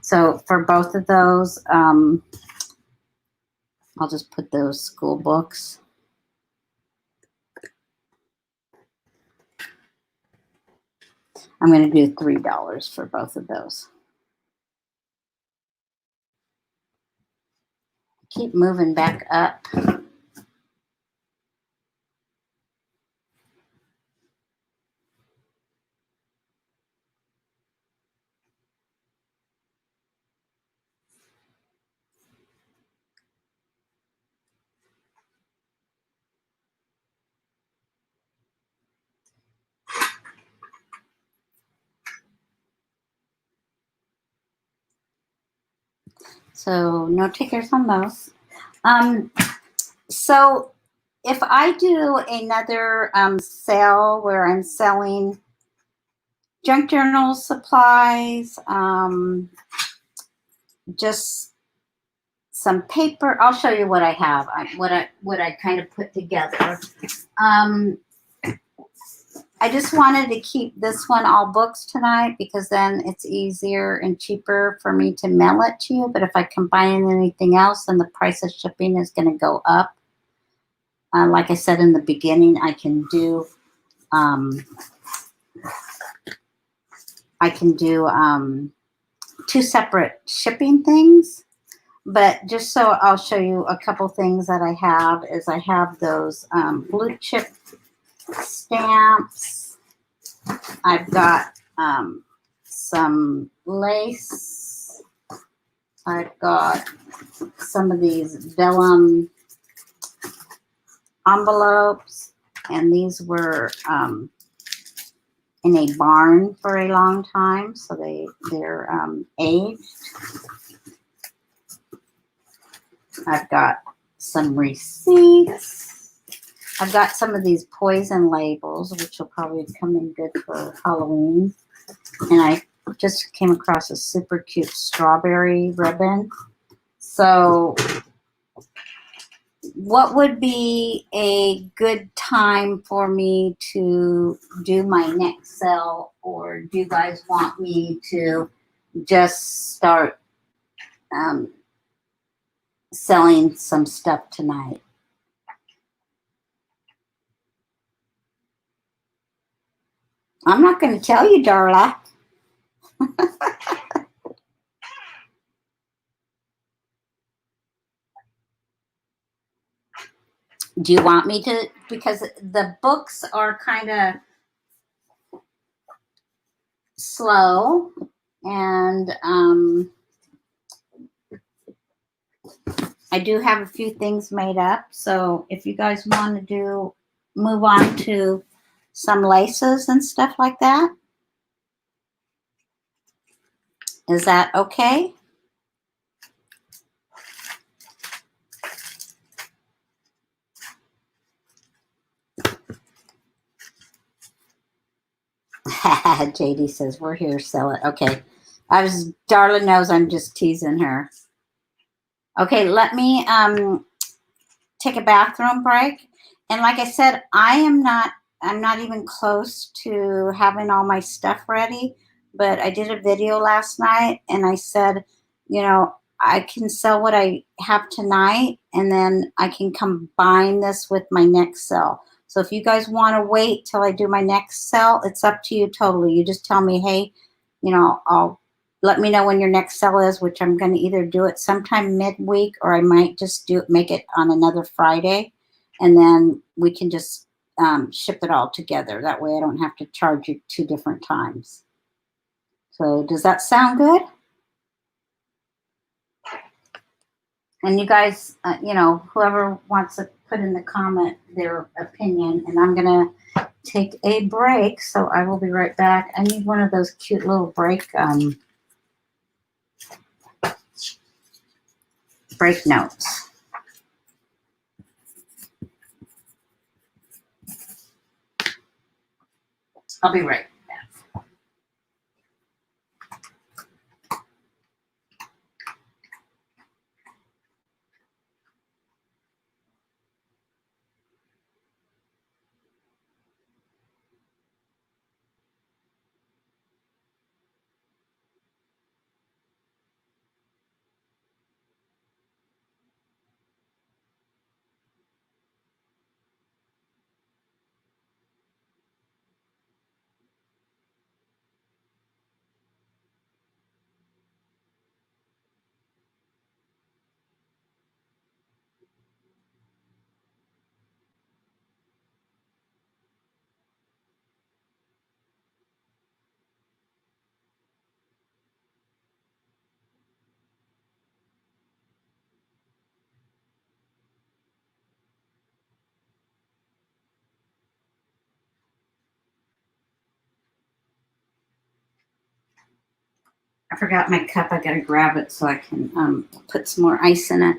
So for both of those, I'll just put those school books. I'm going to do $3 for both of those. Keep moving back up. So no takers on those. So if I do another sale where I'm selling junk journal supplies, just some paper, I'll show you what I have, what I kind of put together. I just wanted to keep this one all books tonight because then it's easier and cheaper for me to mail it to you. But if I combine anything else, then the price of shipping is going to go up. Like I said in the beginning, I can do two separate shipping things. But just so I'll show you a couple things that I have is I have those blue chip stamps. I've got some lace. I've got some of these vellum envelopes, and these were in a barn for a long time, so they're aged. I've got some receipts. I've got some of these poison labels, which will probably come in good for Halloween. And I just came across a super cute strawberry ribbon. So what would be a good time for me to do my next sale? Or do you guys want me to just start selling some stuff tonight? I'm not going to tell you, Darla. Do you want me to? Because the books are kind of slow, and I do have a few things made up. So if you guys want to move on to some laces and stuff like that, is that okay? JD says, we're here, sell it. Okay. Darla knows I'm just teasing her. Okay, let me take a bathroom break. And like I said, I'm not even close to having all my stuff ready, but I did a video last night and I said, you know, I can sell what I have tonight and then I can combine this with my next sale. So if you guys want to wait till I do my next sell, it's up to you totally. You just tell me, hey, you know, I'll let me know when your next sell is, which I'm going to either do it sometime midweek, or I might just make it on another Friday, and then we can just ship it all together. That way I don't have to charge you 2 different times. So does that sound good? And you guys, you know, whoever wants to put in the comment their opinion, and I'm going to take a break, so I will be right back. I need one of those cute little break notes. I'll be right back. I forgot my cup. I gotta grab it so I can put some more ice in it.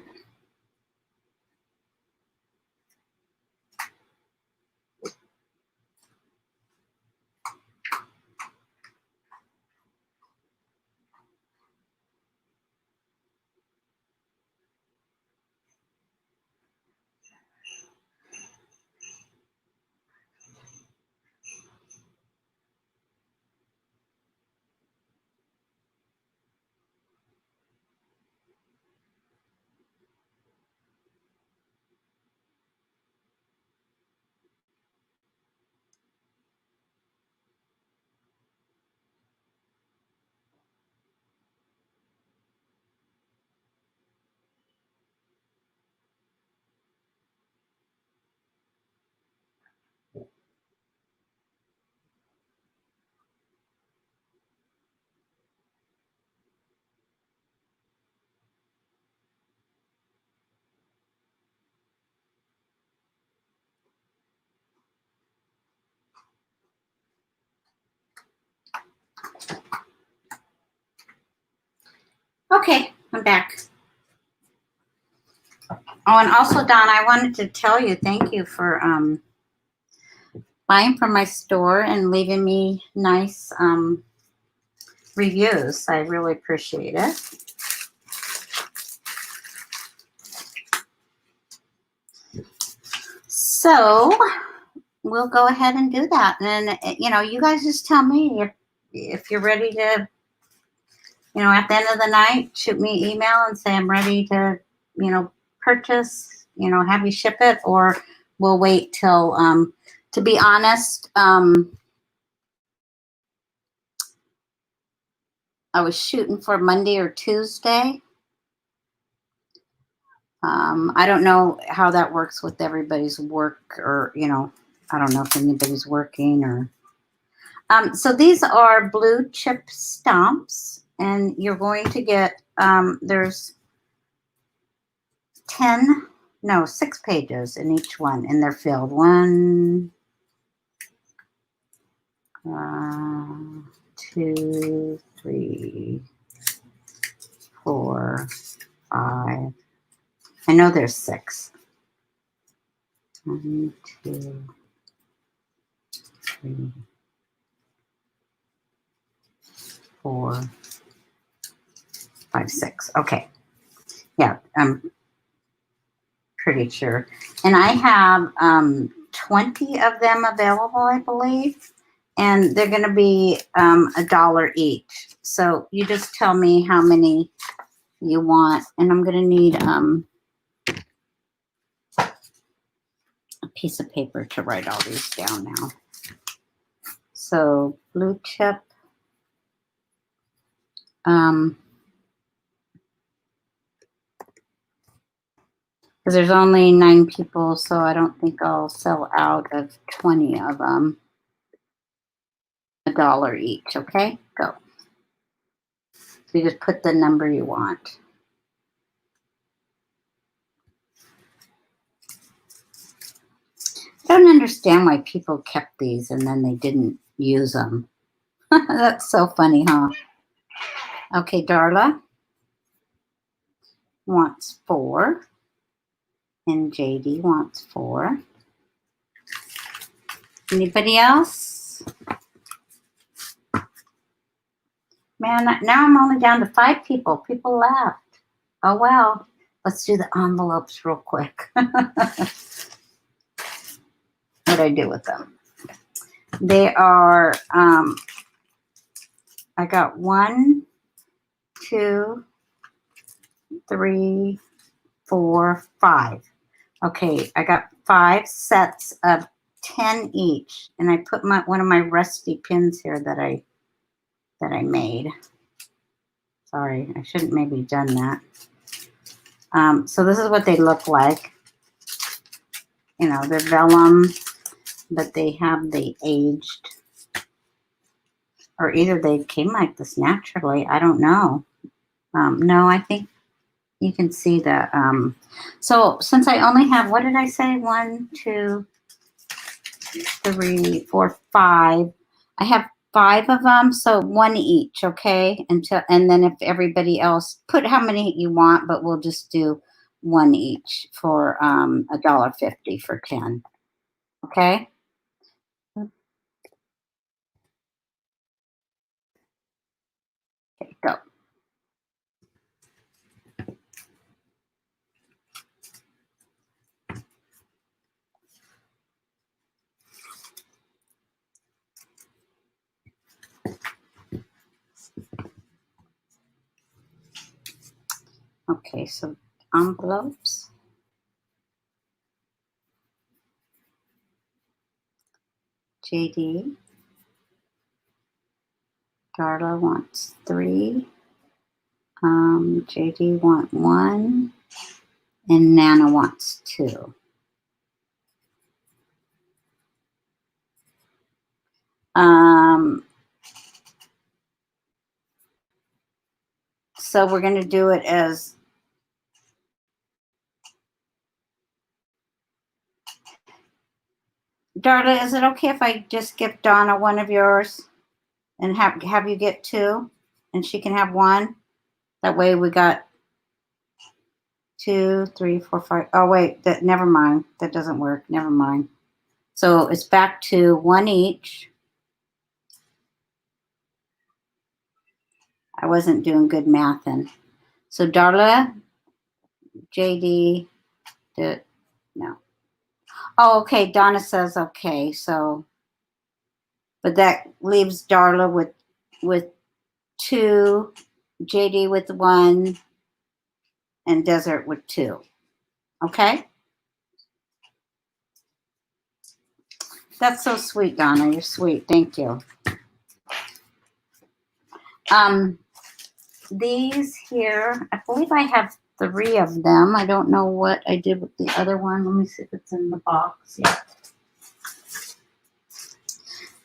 Okay, I'm back. Oh, and also, Don, I wanted to tell you, thank you for buying from my store and leaving me nice reviews. I really appreciate it. So we'll go ahead and do that. And, you know, you guys just tell me if you're ready to, you know, at the end of the night, shoot me an email and say I'm ready to, you know, purchase, you know, have you ship it, or we'll wait till, to be honest, I was shooting for Monday or Tuesday. I don't know how that works with everybody's work, or, you know, I don't know if anybody's working or. So these are blue chip stamps, and you're going to get, there's 6 pages in each one, and they're filled. 1, 2, 3, 4, 5. I know there's 6. 1, 2, 3, 4, 5, 6. Okay. Yeah, I'm pretty sure. And I have 20 of them available, I believe. And they're going to be $1 each. So you just tell me how many you want. And I'm going to need a piece of paper to write all these down now. So blue chip. Because there's only 9 people, so I don't think I'll sell out of 20 of them. $1 each, okay? Go. So you just put the number you want. I don't understand why people kept these and then they didn't use them. That's so funny, huh? Okay, Darla wants 4. And JD wants 4. Anybody else? Man, now I'm only down to 5 people. People left. Oh, well. Let's do the envelopes real quick. What'd I do with them? They are, I got 1, 2, 3, 4, 5. Okay, I got 5 sets of 10 each, and I put one of my rusty pins here that I made. Sorry, I shouldn't maybe done that. So this is what they look like. You know, they're vellum, but they have the aged, or either they came like this naturally. I don't know. No, I think you can see that. So since I only have, what did I say? 1, 2, 3, 4, 5. I have 5 of them, so 1 each, okay? And then if everybody else, put how many you want, but we'll just do 1 each for $1.50 for 10. Okay? Okay, go. Okay, so envelopes. JD. Darla wants 3. JD want 1. And Nana wants 2. So we're going to do it as Darla, is it okay if I just give Donna one of yours and have you get 2 and she can have 1? That way we got 2, 3, 4, 5. Oh, wait, never mind. That doesn't work. Never mind. So it's back to 1 each. I wasn't doing good mathing. So Darla, JD, no. Oh, okay. Donna says okay. So, but that leaves Darla with 2, JD with 1, and Desert with 2. Okay? That's so sweet, Donna. You're sweet. Thank you. These here, I believe I have 3 of them. I don't know what I did with the other one. Let me see if it's in the box. Yeah.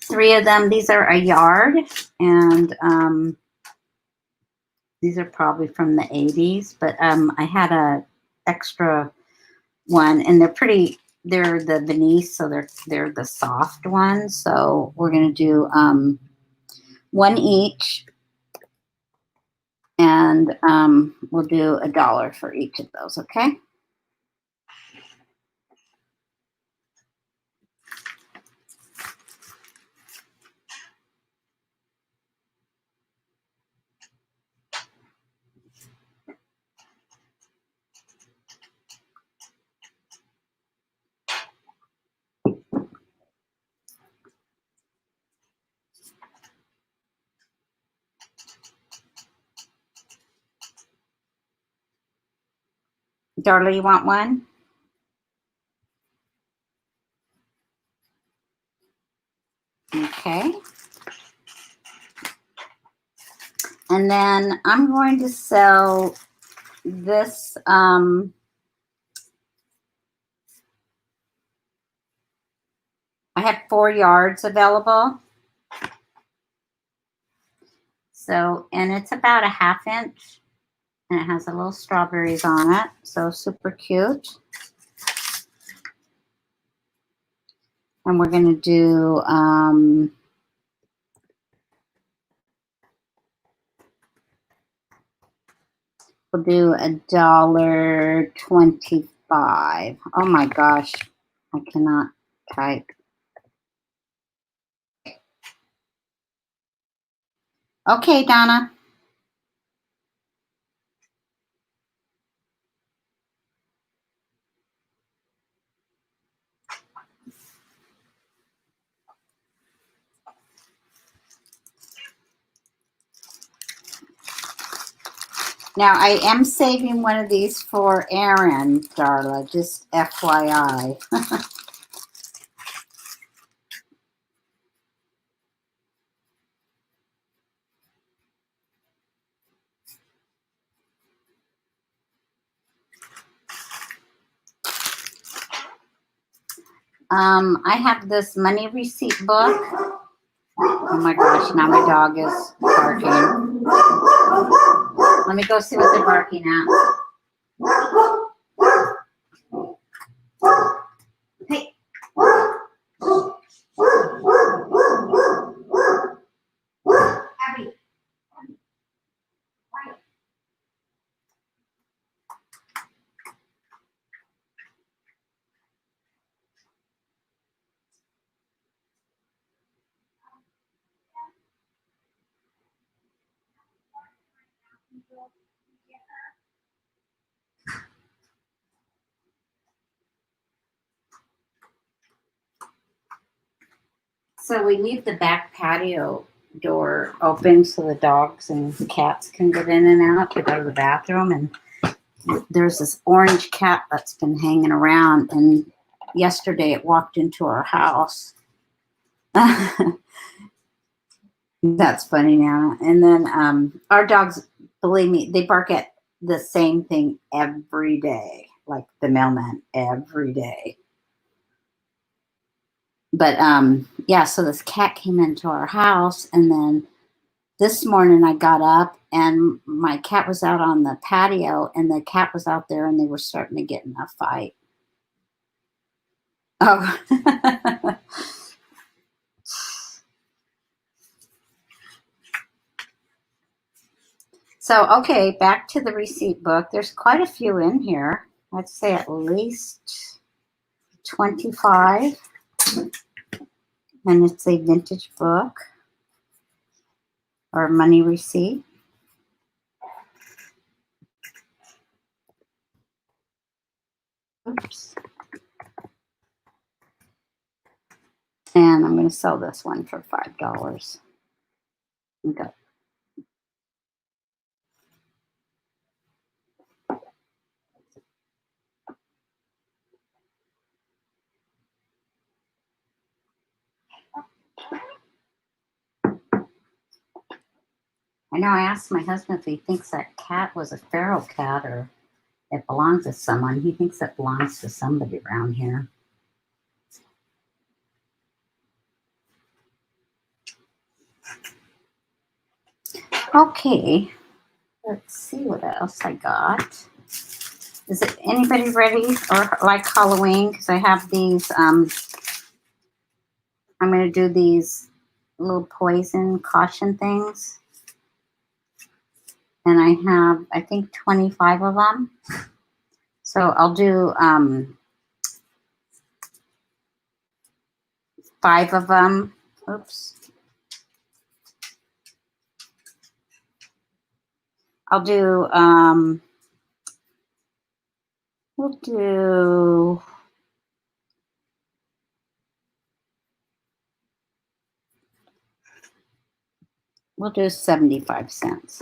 3 of them. These are a yard, and these are probably from the 80s, but I had a extra one, and they're the Venice, so they're the soft ones. So we're going to do 1 each, and we'll do $1 for each of those, okay? Darla, you want 1? Okay. And then I'm going to sell this. I have 4 yards available. So, and it's about a 1/2 inch. And it has a little strawberries on it. So super cute. And we're going to do we'll do $1.25. Oh my gosh, I cannot type. Okay, Donna. Now I am saving one of these for Erin, Darla, just FYI. I have this money receipt book. Oh my gosh, now my dog is barking. Let me go see what they're barking at. Hey. Abby. So we leave the back patio door open so the dogs and the cats can get in and out to go to the bathroom. And there's this orange cat that's been hanging around. And yesterday it walked into our house. That's funny, Nana. And then our dogs, believe me, they bark at the same thing every day, like the mailman every day. But yeah, so this cat came into our house, and then this morning I got up and my cat was out on the patio and the cat was out there and they were starting to get in a fight. Oh. So, okay, back to the receipt book. There's quite a few in here. I'd say at least 25. And it's a vintage book or money receipt. Oops. And I'm going to sell this one for $5. Okay. I know I asked my husband if he thinks that cat was a feral cat or it belongs to someone. He thinks it belongs to somebody around here. Okay, let's see what else I got. Is it anybody ready or like Halloween? Because I have these, I'm going to do these little poison caution things. And I have, I think, 25 of them. So I'll do 5 of them. Oops. I'll do, we'll do 75 cents.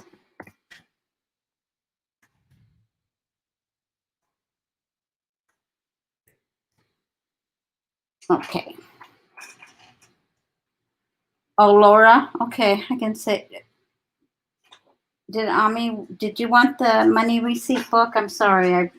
Okay. Oh, Laura. Okay, I can say. Did you want the money receipt book? I'm sorry.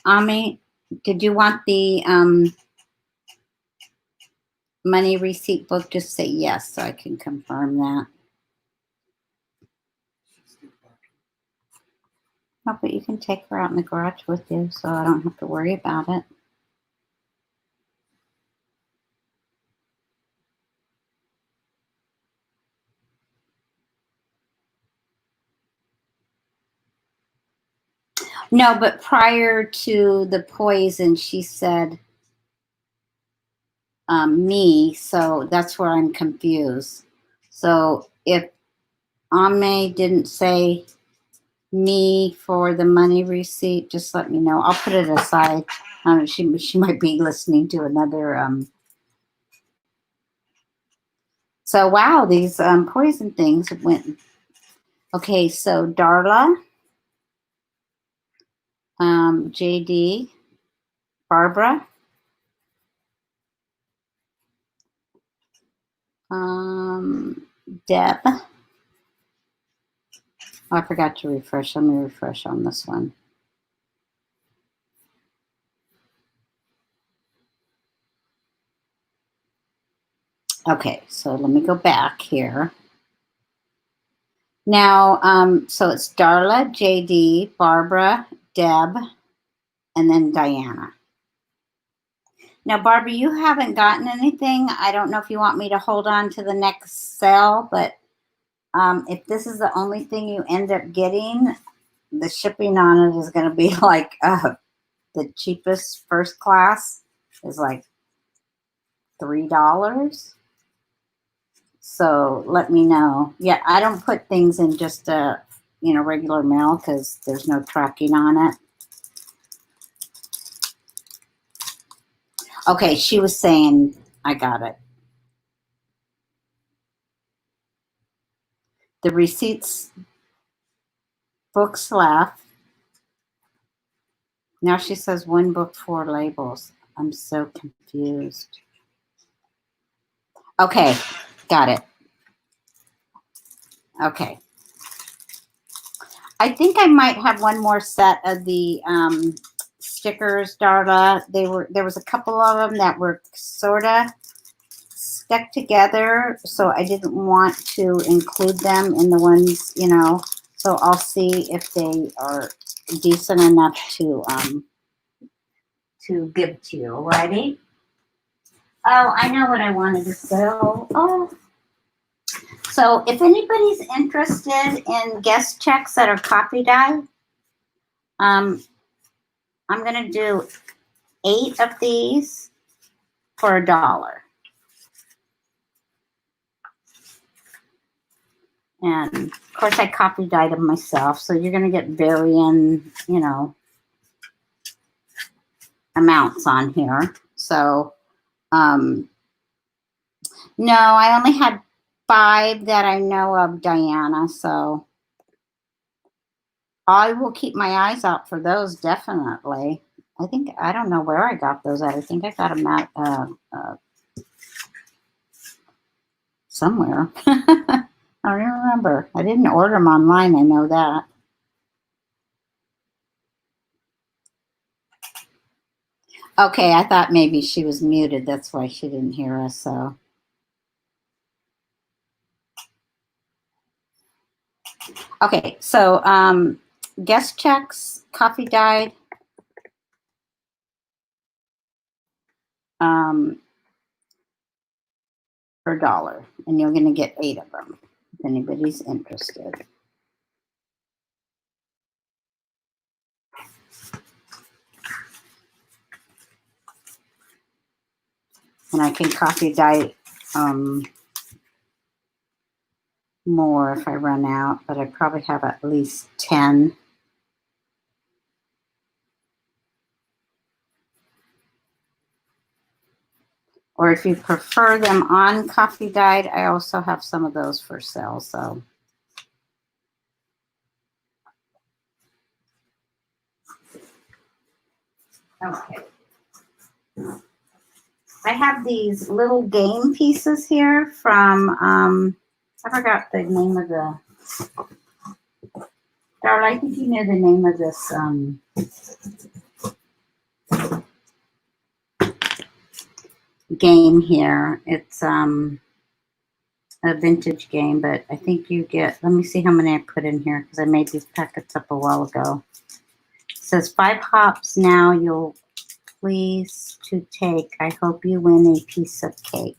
Ami, did you want the money receipt book? Just say yes so I can confirm that. Oh, but you can take her out in the garage with you so I don't have to worry about it. No, but prior to the poison, she said me, so that's where I'm confused. So if Ame didn't say me for the money receipt, just let me know. I'll put it aside. She might be listening to another. So wow, these poison things went. Okay, so Darla, JD, Barbara, Deb. Oh, I forgot to refresh. Let me refresh on this one. Okay, so let me go back here. Now, so it's Darla, JD, Barbara, Deb, and then Diana. Now, Barbara, you haven't gotten anything. I don't know if you want me to hold on to the next sale, but if this is the only thing you end up getting, the shipping on it is going to be like the cheapest first class is like $3. So let me know. Yeah, I don't put things in just regular mail because there's no tracking on it. Okay, she was saying I got it. The receipts books left. Now she says 1 book, 4 labels. I'm so confused. Okay, got it. Okay. I think I might have one more set of the stickers, Darla. There was a couple of them that were sort of stuck together, so I didn't want to include them in the ones, so I'll see if they are decent enough to give to you. Ready? Oh, I know what I wanted to sell. Oh, so if anybody's interested in guest checks that are copy dyed, I'm gonna do 8 of these for $1. And of course I copy dyed them myself, so you're gonna get varying, amounts on here. So no, I only had 5 that I know of, Diana, so I will keep my eyes out for those, definitely. I don't know where I got those at. I think I got them at somewhere. I don't even remember. I didn't order them online, I know that. Okay, I thought maybe she was muted. That's why she didn't hear us, so. Okay, so guest checks, coffee dyed, for $1, and you're going to get 8 of them if anybody's interested. And I can coffee dye more if I run out, but I probably have at least 10. Or if you prefer them on coffee dyed, I also have some of those for sale. So okay. I have these little game pieces here from I forgot the name of the Darla, I think you know the name of this game here. It's a vintage game, but I think you get, let me see how many I put in here because I made these packets up a while ago. It says 5 hops now you'll please to take. I hope you win a piece of cake.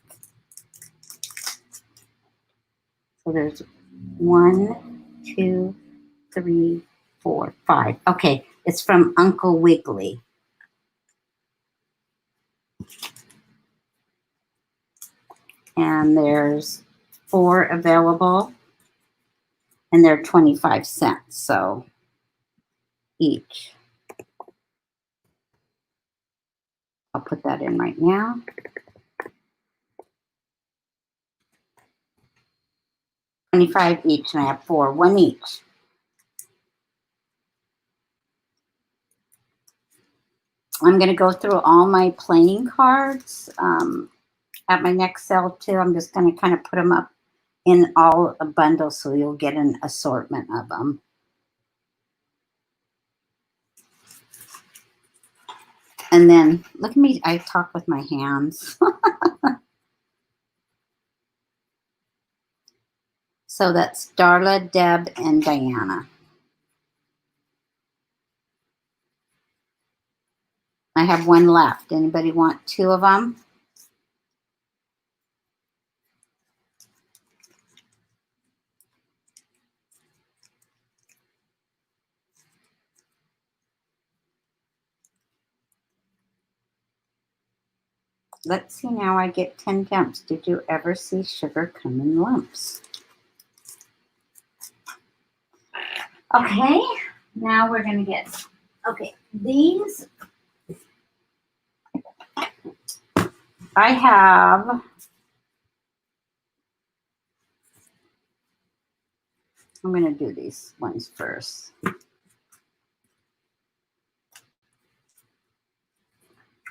So there's 1, 2, 3, 4, 5. Okay, it's from Uncle Wiggily. And there's 4 available, and they're 25 cents, so each. I'll put that in right now. $25 each, and I have 4, 1 each. I'm going to go through all my playing cards at my next sale too. I'm just going to kind of put them up in all a bundle so you'll get an assortment of them. And then, look at me, I talk with my hands. So that's Darla, Deb, and Diana. I have 1 left. Anybody want 2 of them? Let's see, now I get 10 jumps. Did you ever see sugar come in lumps? Okay, now we're going to get, okay, these, I have, I'm going to do these ones first.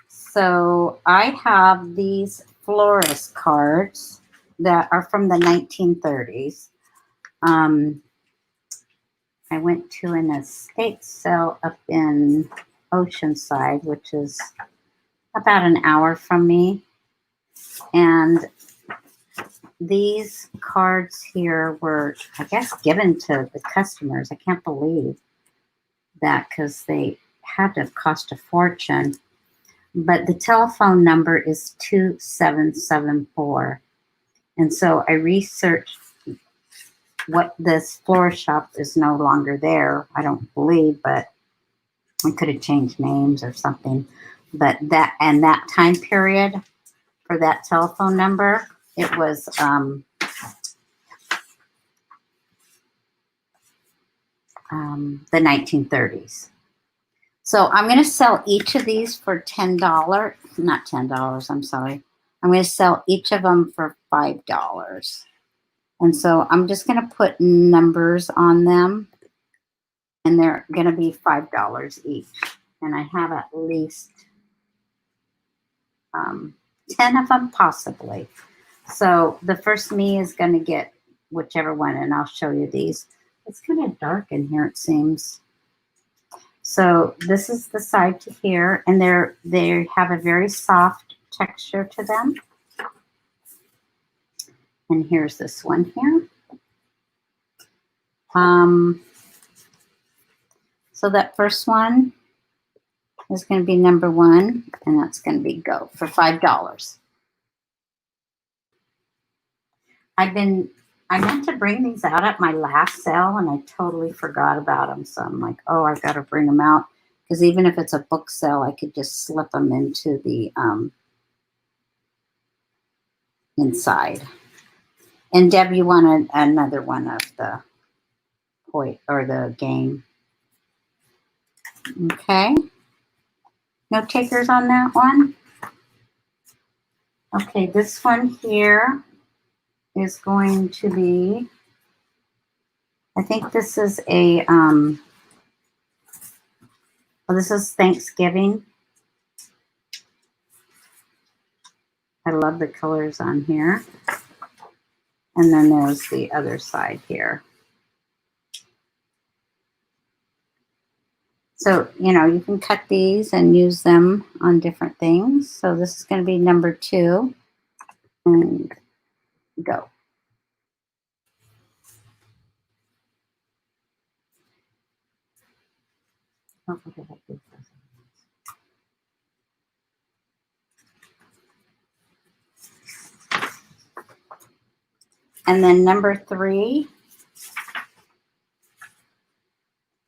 So I have these florist cards that are from the 1930s. I went to an estate sale up in Oceanside, which is about an hour from me. And these cards here were, I guess, given to the customers. I can't believe that because they had to have cost a fortune. But the telephone number is 2774. And so I researched what this florist shop is no longer there, I don't believe, but I could have changed names or something. But that, and that time period for that telephone number, it was the 1930s. So I'm going to sell each of these for $10. Not $10, I'm sorry. I'm going to sell each of them for $5. And so I'm just going to put numbers on them. And they're going to be $5 each. And I have at least 10 of them possibly. So the first me is going to get whichever one, and I'll show you these. It's kind of dark in here, it seems. So this is the side to here, and they have a very soft texture to them. And here's this one here. So that first one is going to be number 1, and that's going to be go for $5. I meant to bring these out at my last sale, and I totally forgot about them. So I'm like, oh, I've got to bring them out. Because even if it's a book sale, I could just slip them into the inside. And Deb, you want another one of the point or the game. Okay. No takers on that one? Okay, this one here is going to be, I think this is a, well, this is Thanksgiving. I love the colors on here. And then there's the other side here. So, you know, you can cut these and use them on different things. So this is going to be number 2. And go. And then number 3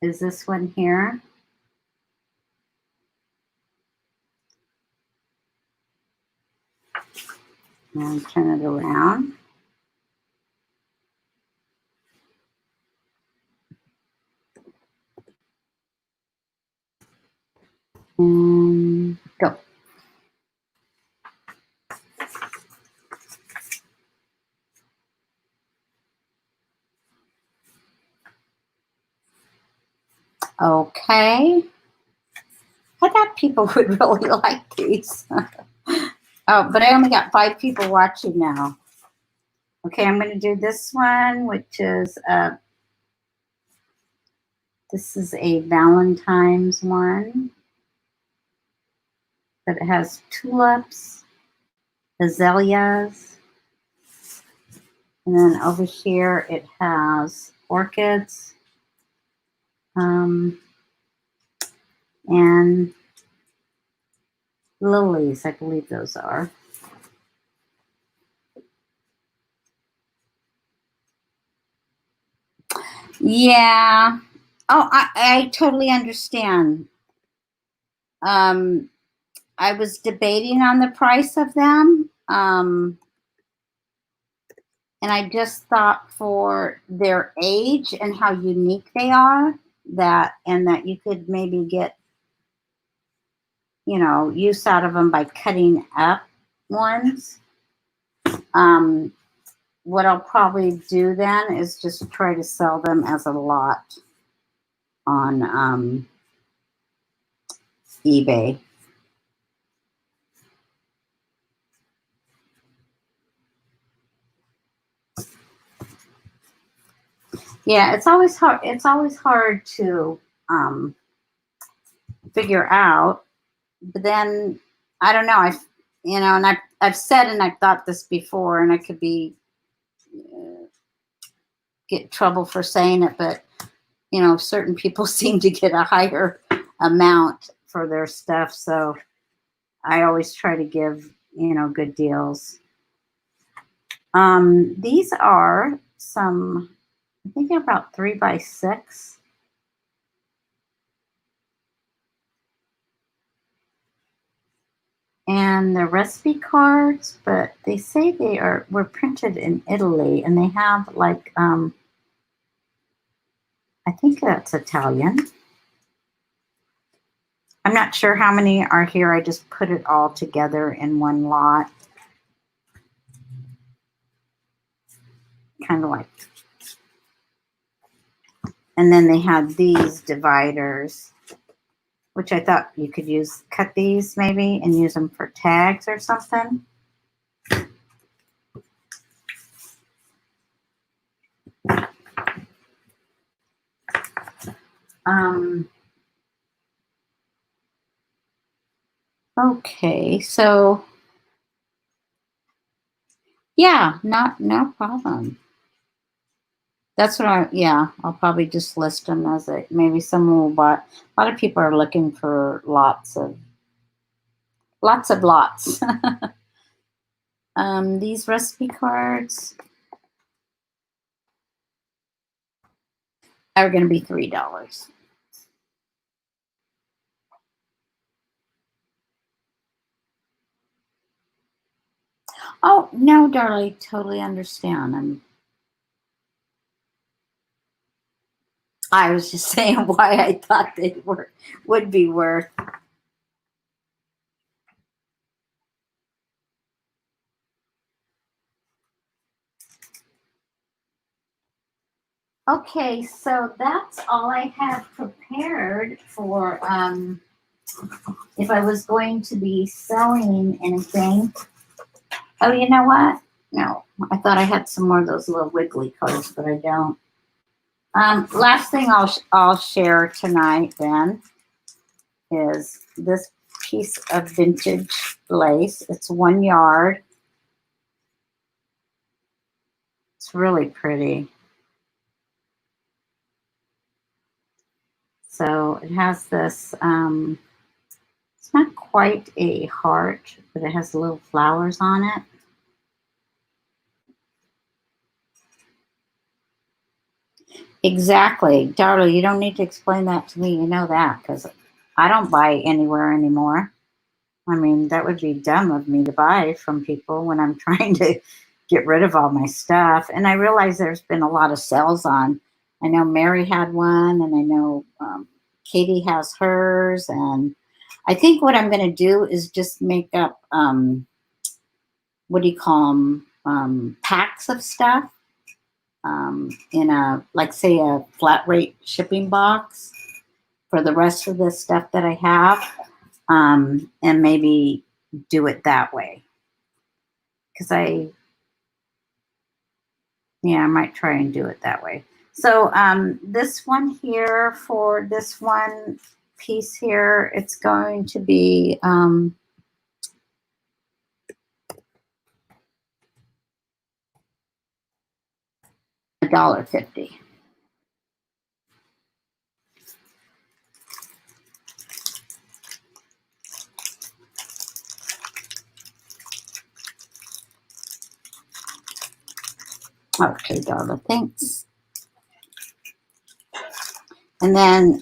is this one here. And turn it around. And go. Okay. I thought people would really like these. Oh, but I only got 5 people watching now. Okay, I'm going to do this one, which is, this is a Valentine's one. But it has tulips, azaleas, and then over here it has orchids, and lilies, I believe those are. Yeah. Oh, I totally understand. I was debating on the price of them. And I just thought for their age and how unique they are, that you could maybe get, you know, use out of them by cutting up ones. What I'll probably do then is just try to sell them as a lot on eBay. Yeah, it's always hard. It's always hard to figure out. But then I don't know. And I've said and I've thought this before, and I could be get trouble for saying it, but you know, certain people seem to get a higher amount for their stuff, so I always try to give, you know, good deals. These are some, I think they're about 3x6. And they're recipe cards, but they say were printed in Italy, and they have like, I think that's Italian. I'm not sure how many are here. I just put it all together in one lot. Kind of like, and then they had these dividers, which I thought you could cut these maybe and use them for tags or something. Okay, so yeah, no problem. That's what I'll probably just list them as maybe someone will buy. A lot of people are looking for lots of lots. These recipe cards are going to be $3. Oh, no, darling, totally understand. I was just saying why I thought they would be worth. Okay, so that's all I have prepared for if I was going to be selling anything. Oh, you know what? No, I thought I had some more of those little wiggly cards, but I don't. Last thing I'll share tonight then is this piece of vintage lace. It's 1 yard. It's really pretty. So it has this, it's not quite a heart, but it has little flowers on it. Exactly. Darla, you don't need to explain that to me. You know that because I don't buy anywhere anymore. I mean, that would be dumb of me to buy from people when I'm trying to get rid of all my stuff. And I realize there's been a lot of sales on. I know Mary had one, and I know Katie has hers. And I think what I'm going to do is just make up, what do you call them, packs of stuff in a, like, say, a flat rate shipping box for the rest of the stuff that I have, and maybe do it that way. Because I might try and do it that way. So this one here, for this one piece here, it's going to be $1.50. Okay, Darla, thanks. And then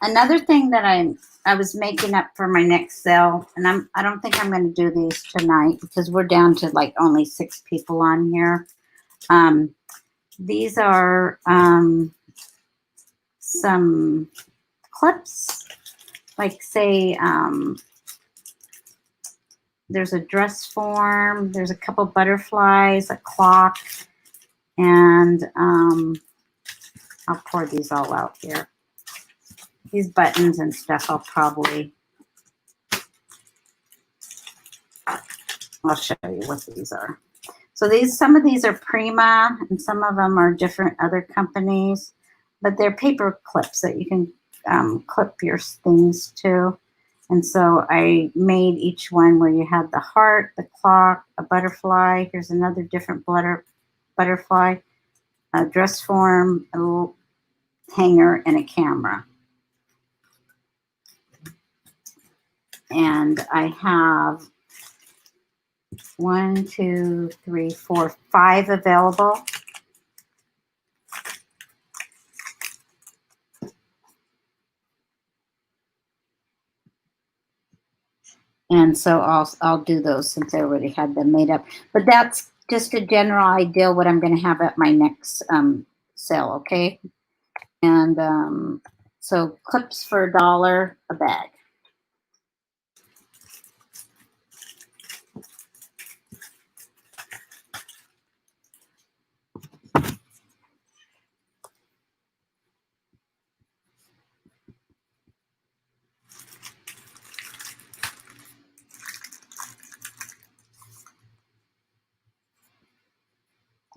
another thing that I was making up for my next sale, and I don't think I'm going to do these tonight because we're down to like only 6 people on here. These are some clips, like, say, there's a dress form, there's a couple butterflies, a clock, and I'll pour these all out here. These buttons and stuff I'll show you what these are. So some of these are Prima, and some of them are different other companies, but they're paper clips that you can clip your things to. And so I made each one where you had the heart, the clock, a butterfly. Here's another different butterfly, a dress form, a little hanger, and a camera. And I have 1, 2, 3, 4, 5 available. And so I'll do those since I already had them made up. But that's just a general idea what I'm going to have at my next sale, okay? And so clips for $1 a bag.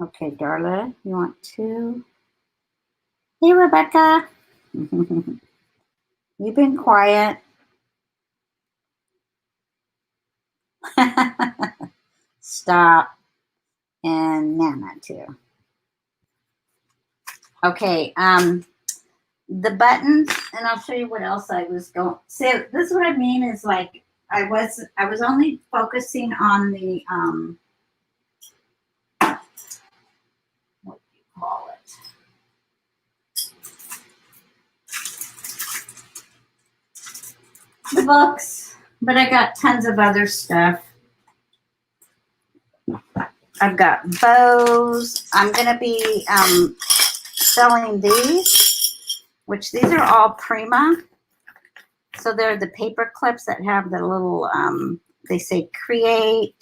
Okay, Darla, you want 2? Hey, Rebecca. You've been quiet. Stop. And Nana, too. Okay, the buttons, and I'll show you what else I was going. So this is what I mean is, like, I was only focusing on the what do you call it? The books, but I got tons of other stuff. I've got bows. I'm gonna be selling these, which these are all Prima. So they're the paper clips that have the little, they say create,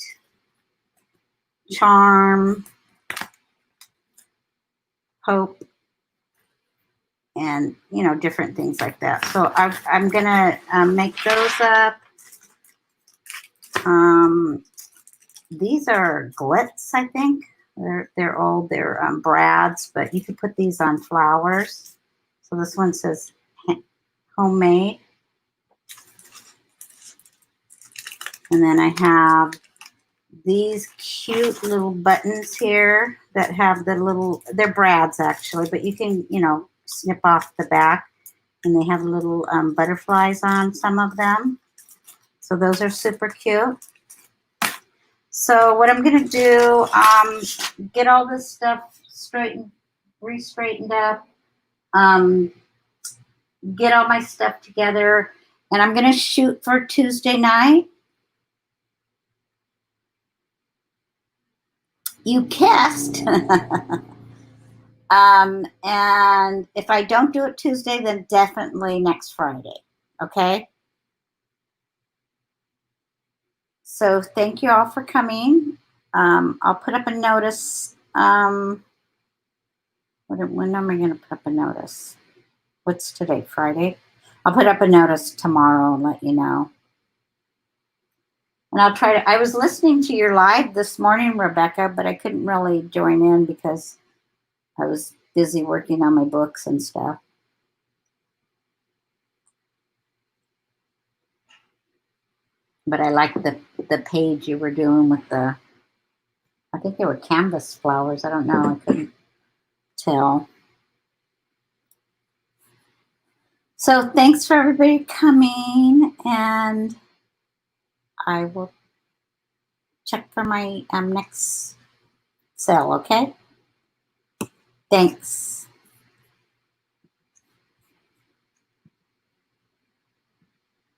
charm, hope, and you know, different things like that. So I'm gonna make those up. These are glitz, I think. They're brads, but you could put these on flowers. So this one says homemade. And then I have these cute little buttons here that have the little, they're brads actually, but you can, you know, snip off the back, and they have little butterflies on some of them. So those are super cute. So what I'm going to do, get all this stuff re-straightened up, get all my stuff together, and I'm going to shoot for Tuesday night. You kissed. And if I don't do it Tuesday, then definitely next Friday. Okay? So thank you all for coming. I'll put up a notice. When am I going to put up a notice? What's today? Friday? I'll put up a notice tomorrow and let you know. And I'll try to, I was listening to your live this morning, Rebecca, but I couldn't really join in because I was busy working on my books and stuff. But I like the page you were doing with the, I think they were canvas flowers. I don't know. I couldn't tell. So thanks for everybody coming, and I will check for my next sale, okay? Thanks.